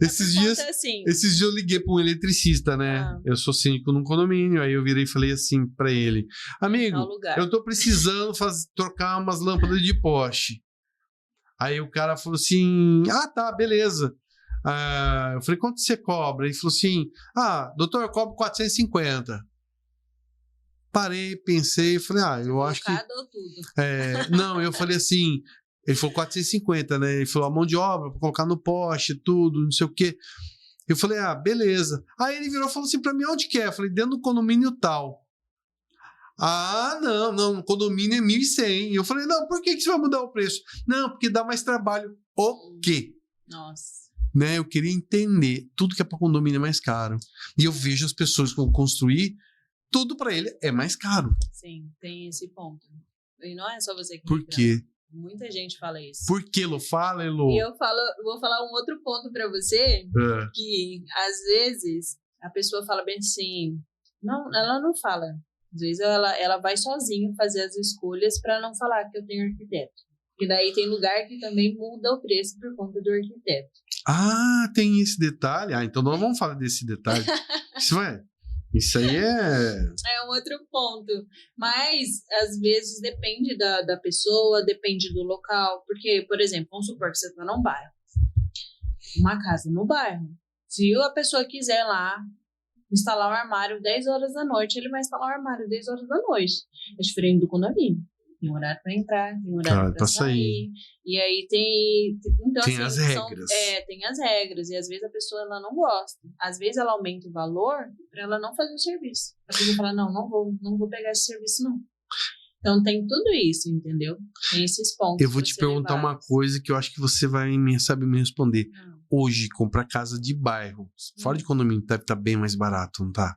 Esses dias eu liguei para um eletricista, né? Eu sou síndico num condomínio, aí eu virei e falei assim para ele: amigo, eu tô precisando trocar umas lâmpadas de poste. Aí o cara falou assim, tá, beleza. Eu falei, quanto você cobra? Ele falou assim, doutor, eu cobro 450. Parei, pensei, falei, eu acho que... Ou tudo. Não, eu falei assim, ele falou 450, né? Ele falou, a mão de obra, pra colocar no poste, tudo, não sei o quê. Eu falei, beleza. Aí ele virou e falou assim pra mim, onde que é? Eu falei, dentro do condomínio tal. Não, o condomínio é 1.100. Eu falei, não, por que você vai mudar o preço? Não, porque dá mais trabalho. O quê? Nossa. Né? Eu queria entender, tudo que é para condomínio é mais caro. E eu vejo as pessoas que vão construir, tudo para ele é mais caro. Sim, tem esse ponto. E não é só você que Por quê? Muita gente fala isso. Por que, Elô? Fala, Elô. E eu vou falar um outro ponto para você, que às vezes a pessoa fala bem assim, não, ela não fala. Às vezes ela vai sozinha fazer as escolhas para não falar que eu tenho arquiteto. E daí tem lugar que também muda o preço por conta do arquiteto. Tem esse detalhe? Então nós vamos falar desse detalhe. Isso aí é um outro ponto. Mas, às vezes, depende da pessoa, depende do local. Porque, por exemplo, vamos supor que você está num bairro. Uma casa no bairro. Se a pessoa quiser lá instalar um armário 10 horas da noite, ele vai instalar um armário 10 horas da noite. É diferente do condomínio. Tem horário para entrar, tem horário para sair. E aí tem... Então, tem assim, as regras. Tem as regras. E às vezes a pessoa ela não gosta. Às vezes ela aumenta o valor para ela não fazer o serviço. A pessoa fala, não vou pegar esse serviço, não. Então tem tudo isso, entendeu? Tem esses pontos. Eu vou te perguntar uma coisa que eu acho que você vai saber me responder. Hoje, comprar casa de bairro, fora de condomínio, deve estar bem mais barato, não tá?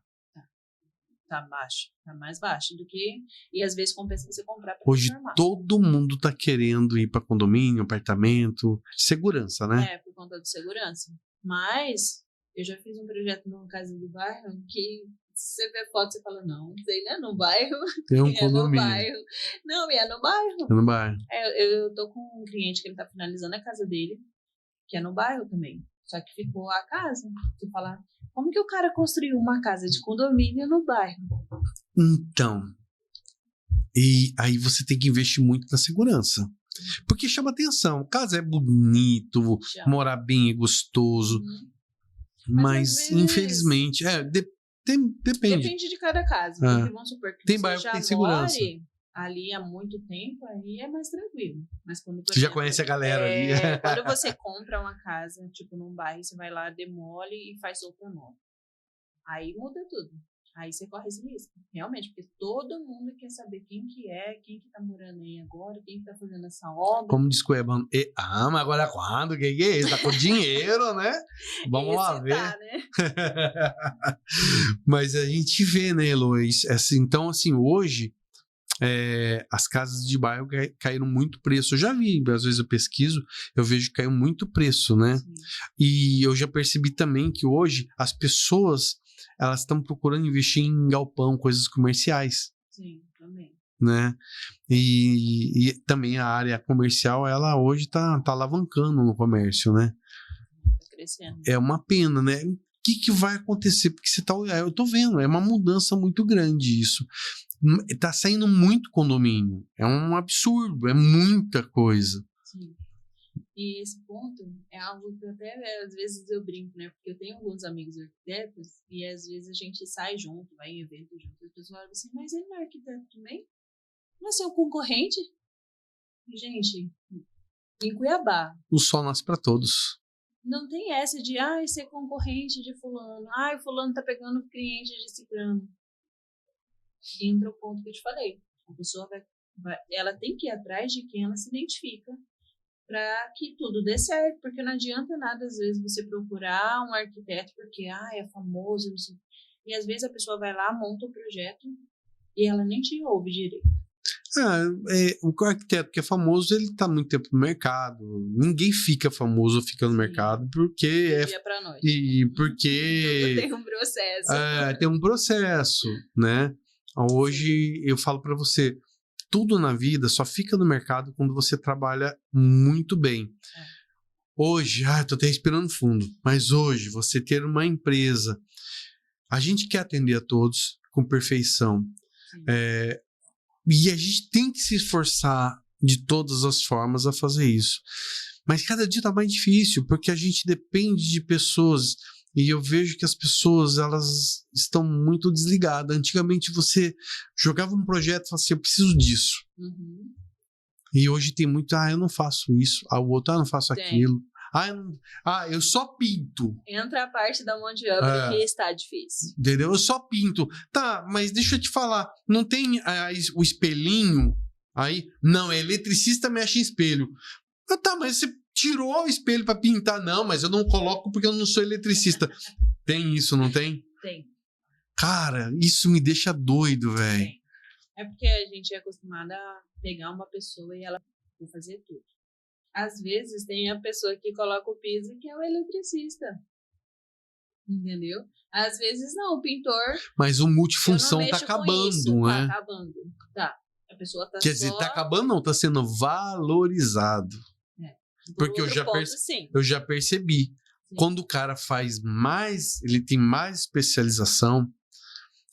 Tá baixo, tá mais baixo do que... E às vezes compensa você comprar pra hoje transformar. Todo mundo tá querendo ir para condomínio, apartamento, segurança, né? Por conta de segurança. Mas eu já fiz um projeto numa casa do bairro que se você vê foto, você fala, não, isso aí não é no bairro. É um condomínio. No bairro. Não, é no bairro. É no bairro. Eu tô com um cliente que ele tá finalizando a casa dele, que é no bairro também. Só que ficou a casa. Você fala, como que o cara construiu uma casa de condomínio no bairro? Então, e aí você tem que investir muito na segurança. Porque chama atenção. Casa é bonito, morar bem é gostoso. Mas vezes... infelizmente, depende. Depende de cada caso. Porque vamos supor que tem você bairro já que tem segurança. Ali há muito tempo, aí é mais tranquilo. Mas quando, você já conhece a galera ali. Quando você compra uma casa, tipo num bairro, você vai lá, demole e faz outra nova. Aí muda tudo. Aí você corre esse risco. Realmente, porque todo mundo quer saber quem que tá morando aí agora, quem que tá fazendo essa obra. Como diz o Ebano, mas agora quando? Que é isso? Tá com dinheiro, né? Vamos lá ver. Tá, né? Mas a gente vê, né, Eloís? Então, assim, hoje... as casas de bairro caíram muito preço. Eu já vi, às vezes eu pesquiso, eu vejo que caiu muito preço, né? Sim. E eu já percebi também que hoje as pessoas elas estão procurando investir em galpão, coisas comerciais. Sim, também. Né? E também a área comercial, ela hoje tá alavancando no comércio, né? Tá crescendo. É uma pena, né? O que vai acontecer? Porque eu tô vendo, é uma mudança muito grande isso. Tá saindo muito condomínio. É um absurdo, é muita coisa. Sim. E esse ponto é algo que até às vezes eu brinco, né? Porque eu tenho alguns amigos arquitetos e às vezes a gente sai junto, vai em evento junto, e as pessoas falam assim, mas ele não é arquiteto também? Não é seu concorrente? E, gente, em Cuiabá. O sol nasce para todos. Não tem essa de, ser concorrente de fulano. O fulano tá pegando cliente de ciclano. Entra o ponto que eu te falei. A pessoa ela tem que ir atrás de quem ela se identifica para que tudo dê certo, porque não adianta nada às vezes você procurar um arquiteto porque é famoso, não sei. E às vezes a pessoa vai lá, monta o projeto e ela nem te ouve direito. O arquiteto que é famoso, ele está muito tempo no mercado. Ninguém fica famoso ou fica no mercado porque dia pra noite. E porque tem um processo. Tem um processo, né? Hoje eu falo para você, tudo na vida só fica no mercado quando você trabalha muito bem. Hoje, tô até respirando fundo, mas hoje você ter uma empresa, a gente quer atender a todos com perfeição. E a gente tem que se esforçar de todas as formas a fazer isso. Mas cada dia tá mais difícil, porque a gente depende de pessoas, e eu vejo que as pessoas, elas estão muito desligadas. Antigamente você jogava um projeto e falava assim, eu preciso disso. Uhum. E hoje tem muito, eu não faço isso, o outro, eu não faço Tem. aquilo. Eu só pinto. Entra a parte da mão de obra que está difícil. Entendeu? Eu só pinto. Tá, mas deixa eu te falar, não tem o espelhinho aí? Não, é eletricista mexe em espelho. Tá, mas você tirou o espelho para pintar? Não, mas eu não coloco porque eu não sou eletricista. Tem isso, não tem? Tem. Cara, isso me deixa doido, velho. É porque a gente é acostumada a pegar uma pessoa e ela vai fazer tudo. Às vezes tem a pessoa que coloca o piso que é o eletricista. Entendeu? Às vezes não, o pintor... Mas o multifunção tá acabando, né? Tá acabando. Tá. A pessoa tá Quer dizer, tá acabando não, tá sendo valorizado. Porque eu já percebi. Sim. Quando o cara faz mais, ele tem mais especialização,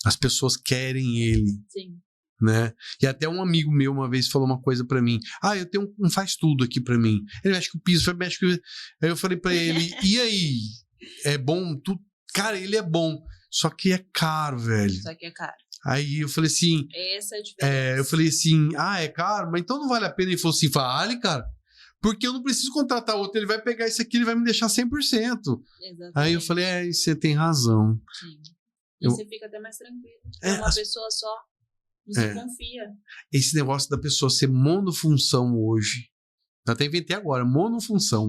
as pessoas querem ele. Sim. Né? E até um amigo meu uma vez falou uma coisa pra mim. Eu tenho um faz tudo aqui pra mim. Ele mexe com o piso, mexe com... Aí eu falei pra ele, e aí? É bom? Cara, ele é bom. Só que é caro, velho. Só que é caro. Aí eu falei assim... Essa é a diferença. Eu falei assim, é caro? Mas então não vale a pena. Ele falou assim, vale, cara. Porque eu não preciso contratar outro. Ele vai pegar isso aqui, ele vai me deixar 100%. Exatamente. Aí eu falei, você tem razão. Sim. E você fica até mais tranquilo. É uma pessoa só. Você confia. Esse negócio da pessoa ser monofunção hoje. Eu até inventei agora, monofunção.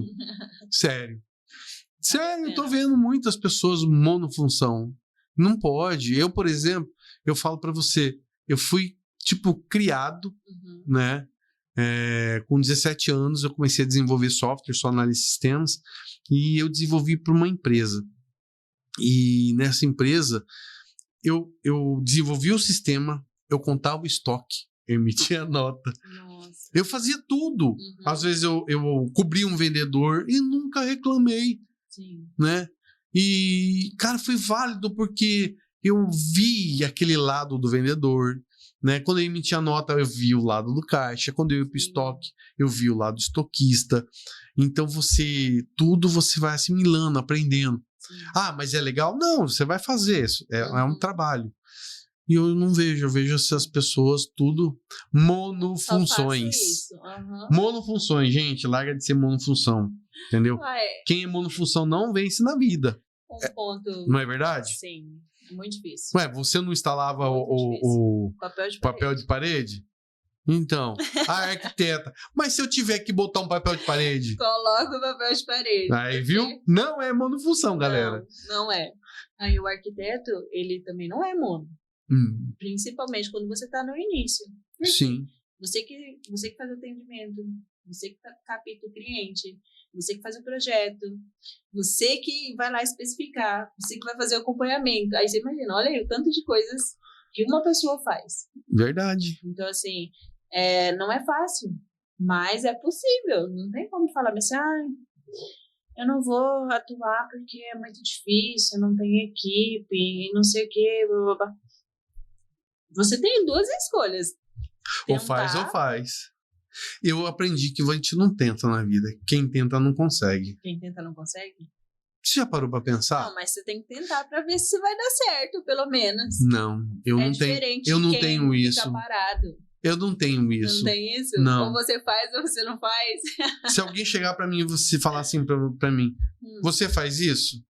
Sério. Sério, eu tô vendo muitas pessoas monofunção. Não pode. Eu, por exemplo, eu falo pra você, eu fui, criado, né? Com 17 anos eu comecei a desenvolver software, só análise de sistemas, e eu desenvolvi para uma empresa. E nessa empresa, eu desenvolvi o sistema, eu contava o estoque, eu emitia nota. Nossa. Eu fazia tudo. Às vezes eu cobria um vendedor e nunca reclamei. Sim. Né? E, cara, foi válido porque eu vi aquele lado do vendedor, né? Quando eu emitia nota, eu vi o lado do caixa. Quando eu ia pro estoque, eu vi o lado do estoquista. Então, você vai assimilando, aprendendo. Sim. Mas é legal? Não, você vai fazer isso. É um trabalho. E eu não vejo, eu vejo essas pessoas tudo monofunções. Monofunções, gente, larga de ser monofunção. Entendeu? Quem é monofunção não vence na vida. Ponto. Não é verdade? Sim, é muito difícil. Você não instalava o papel de parede? Então, a arquiteta. Mas se eu tiver que botar um papel de parede? Coloca o papel de parede. Aí, viu? Não é monofunção, galera. Não é. Aí o arquiteto, ele também não é mono. Principalmente quando você está no início. Sim. Você que faz o atendimento, você que capta o cliente, você que faz o projeto, você que vai lá especificar, você que vai fazer o acompanhamento. Aí você imagina, olha aí o tanto de coisas que uma pessoa faz. Verdade. Então, assim, não é fácil, mas é possível. Não tem como falar assim, eu não vou atuar porque é muito difícil, eu não tenho equipe, e não sei o quê, blá, blá, blá. Você tem duas escolhas. Ou faz. Eu aprendi que a gente não tenta na vida. Quem tenta não consegue. Quem tenta não consegue? Você já parou pra pensar? Não, mas você tem que tentar pra ver se vai dar certo, pelo menos. Não, eu não tenho. Eu não tenho isso. Fica parado. Eu não tenho isso. Não tem isso? Não. Ou você faz ou você não faz. Se alguém chegar pra mim e você falar assim pra mim, você faz isso?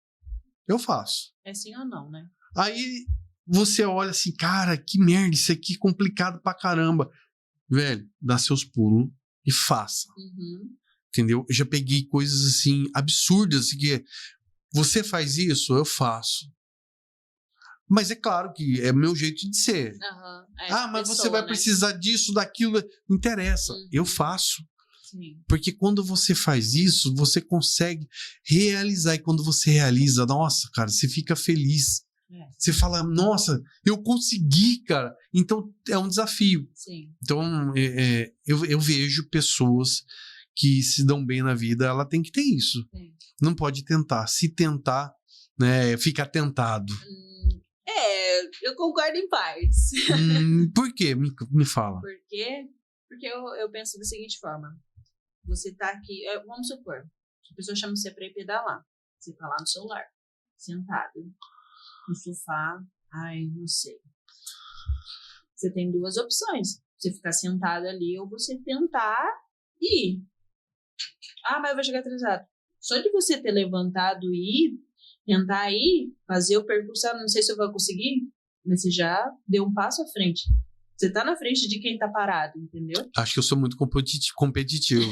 Eu faço. É sim ou não, né? Aí você olha assim, cara, que merda, isso aqui é complicado pra caramba. Velho, dá seus pulos e faça. Entendeu? Eu já peguei coisas assim, absurdas, assim, que você faz isso, eu faço. Mas é claro que é meu jeito de ser. Mas você vai precisar disso, daquilo. Não interessa, eu faço. Sim. Porque quando você faz isso, você consegue realizar. E quando você realiza, nossa, cara, você fica feliz. Você fala, nossa, eu consegui, cara. Então, é um desafio. Sim. Então, eu vejo pessoas que se dão bem na vida, ela tem que ter isso. Sim. Não pode tentar. Se tentar, né, fica tentado. Eu concordo em partes. Por quê? Me fala. Porque Porque eu penso da seguinte forma. Você tá aqui, vamos supor, a pessoa chama você pra ir pedalar. Você tá lá no celular, sentado, no sofá, não sei. Você tem duas opções. Você ficar sentado ali ou você tentar ir. Mas eu vou chegar atrasado. Só de você ter levantado e ir, tentar ir, fazer o percurso, não sei se eu vou conseguir, mas você já deu um passo à frente. Você tá na frente de quem tá parado, entendeu? Acho que eu sou muito competitivo.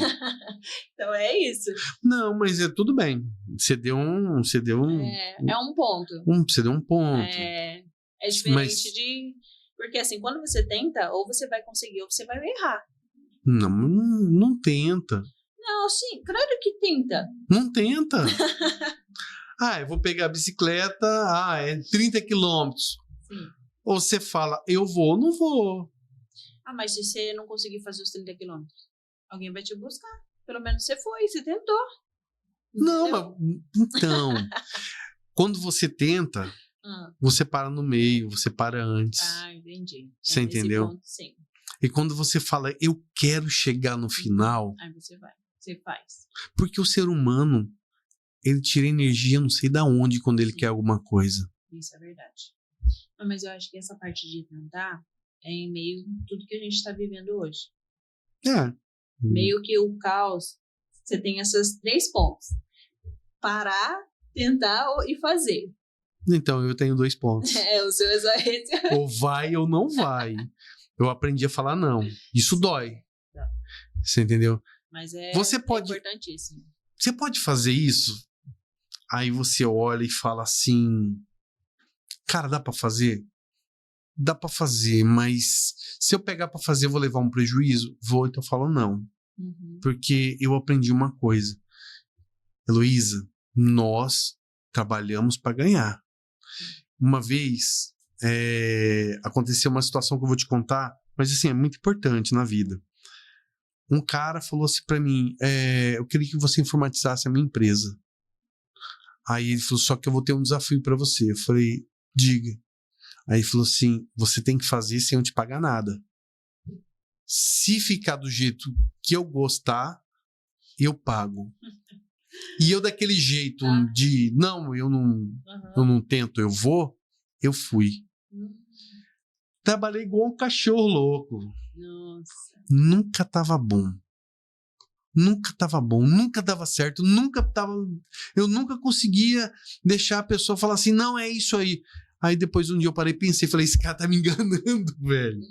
Então é isso. Não, mas tudo bem. Você deu um... É um ponto. Você deu um ponto. É diferente de... Porque assim, quando você tenta, ou você vai conseguir, ou você vai errar. Não tenta. Não, sim, claro que tenta. Não tenta. Eu vou pegar a bicicleta, é 30 quilômetros. Sim. Ou você fala, eu vou ou não vou. Mas se você não conseguir fazer os 30 quilômetros, alguém vai te buscar. Pelo menos você foi, você tentou. Entendeu? Não, mas então, quando você tenta, você para no meio, você para antes. Entendi. Você entendeu? Ponto, sim. E quando você fala, eu quero chegar no final... Aí você vai, você faz. Porque o ser humano, ele tira energia não sei da onde quando ele quer alguma coisa. Isso é verdade. Mas eu acho que essa parte de tentar é em meio a tudo que a gente está vivendo hoje. Meio que o caos, você tem esses 3 pontos. Parar, tentar e fazer. Então, eu tenho 2 pontos. O seu é só esse. Ou vai ou não vai. Eu aprendi a falar não. Isso dói. Você entendeu? Mas é importantíssimo. Você pode fazer isso? Aí você olha e fala assim... Cara, dá pra fazer? Dá pra fazer, mas se eu pegar pra fazer, eu vou levar um prejuízo? Vou, então eu falo não. Porque eu aprendi uma coisa. Heloísa, nós trabalhamos pra ganhar. Uma vez, aconteceu uma situação que eu vou te contar, mas assim, é muito importante na vida. Um cara falou assim pra mim, eu queria que você informatizasse a minha empresa. Aí ele falou, só que eu vou ter um desafio pra você. Eu falei, diga. Aí ele falou assim, você tem que fazer sem eu te pagar nada. Se ficar do jeito que eu gostar, eu pago. E eu daquele jeito de, não, eu não tento, eu vou, eu fui. Trabalhei igual um cachorro louco. Nossa. Nunca tava bom. Nunca dava certo, eu nunca conseguia deixar a pessoa falar assim, não, é isso aí. Aí depois um dia eu parei e pensei, falei, esse cara tá me enganando, velho.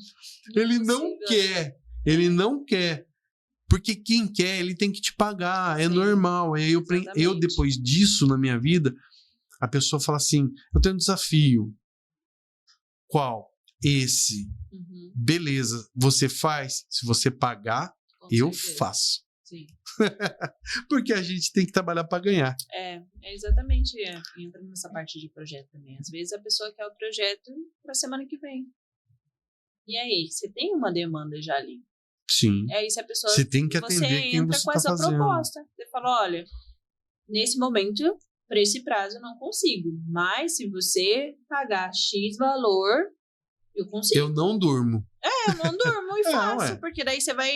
Ele não quer. Porque quem quer, ele tem que te pagar, é normal. Eu, depois disso, na minha vida, a pessoa fala assim, eu tenho um desafio. Qual? Esse. Beleza, você faz, se você pagar, eu faço. Sim. Porque a gente tem que trabalhar para ganhar. Exatamente. Entra nessa parte de projeto também. Às vezes a pessoa quer o projeto para semana que vem. E aí, você tem uma demanda já ali. Sim. Aí se a pessoa... Você tem que atender você quem entra você com tá essa fazendo. proposta. Você fala, olha, nesse momento, para esse prazo eu não consigo. Mas se você pagar X valor, eu consigo. Eu não durmo. Eu não durmo e faço, porque daí você vai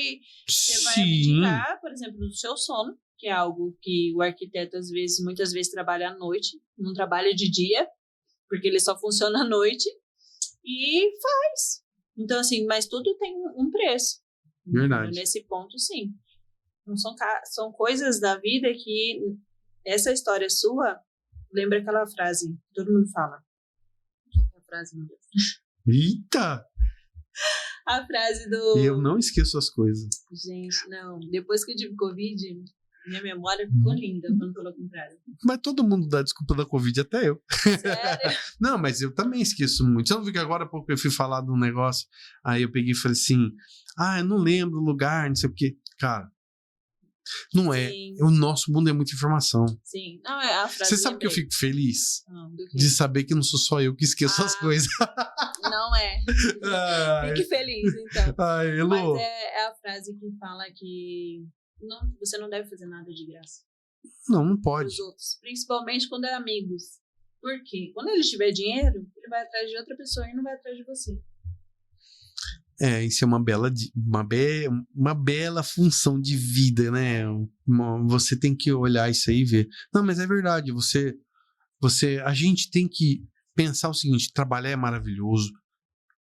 abdicar, por exemplo, do seu sono, que é algo que o arquiteto muitas vezes trabalha à noite, não trabalha de dia, porque ele só funciona à noite, e faz. Então, assim, mas tudo tem um preço. Verdade. Nesse ponto, sim. Não são coisas da vida que essa história sua lembra aquela frase que todo mundo fala. Qual é a frase, meu Deus? Eita! A frase do... Eu não esqueço as coisas. Gente, não. Depois que eu tive Covid, minha memória ficou linda quando falou contrário. Mas todo mundo dá desculpa da Covid, até eu. Sério? Não, mas eu também esqueço muito. Você não viu que agora há pouco eu fui falar de um negócio, aí eu peguei e falei assim, eu não lembro o lugar, não sei o quê. Cara, não é. Sim. O nosso mundo é muita informação. Sim. Não, é a frase. Você sabe que eu fico feliz do quê? de saber que não sou só eu que esqueço as coisas. Não é. Fique feliz, então. Ai, Elô. Mas é a frase que fala que você não deve fazer nada de graça. Não pode. Os outros, principalmente quando é amigos. Por quê? Quando ele tiver dinheiro, ele vai atrás de outra pessoa e não vai atrás de você. Isso é uma bela função de vida, né? Você tem que olhar isso aí e ver. Não, mas é verdade, a gente tem que pensar o seguinte, trabalhar é maravilhoso.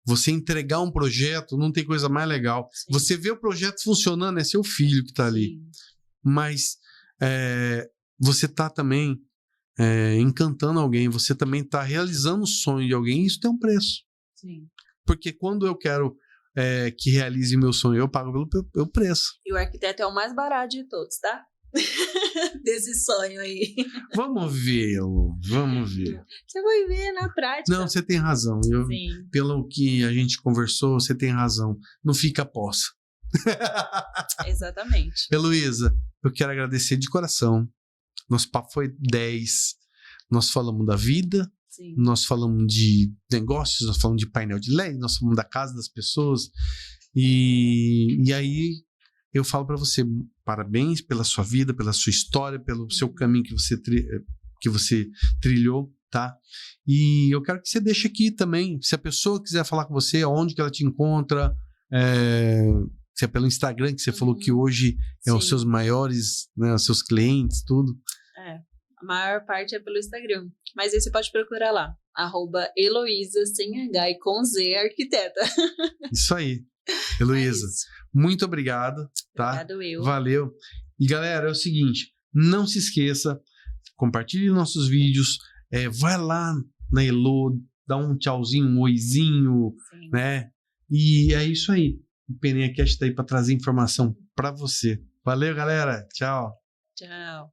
Você entregar um projeto, não tem coisa mais legal. Sim. Você vê o projeto funcionando, é seu filho que está ali. Sim. Mas você está também encantando alguém, você também está realizando o sonho de alguém, e isso tem um preço. Sim. Porque quando eu quero que realize meu sonho, eu pago pelo preço. E o arquiteto é o mais barato de todos, tá? Desse sonho aí. Vamos vê-lo, vamos ver. Você vai ver na prática. Não, você tem razão. Sim. Pelo que a gente conversou, você tem razão. Não fica poça. Exatamente. Heloísa, eu quero agradecer de coração. Nosso papo foi 10. Nós falamos da vida, Sim. nós falamos de negócios, nós falamos de painel de LED, nós falamos da casa das pessoas. E aí eu falo para você, parabéns pela sua vida, pela sua história, pelo seu caminho que você trilhou, tá? E eu quero que você deixe aqui também, se a pessoa quiser falar com você, onde que ela te encontra, se é pelo Instagram, que você falou que hoje é os seus maiores, né, os seus clientes, tudo. A maior parte é pelo Instagram. Mas aí você pode procurar lá. @Heloísa, sem H e com Z, arquiteta. Isso aí. Heloísa, muito obrigado, tá? Obrigado eu. Valeu. E galera, é o seguinte, não se esqueça, compartilhe nossos vídeos, vai lá na Elo, dá um tchauzinho, um oizinho, Sim. né? E é isso aí. O Peninha Cast tá aí para trazer informação para você. Valeu, galera. Tchau. Tchau.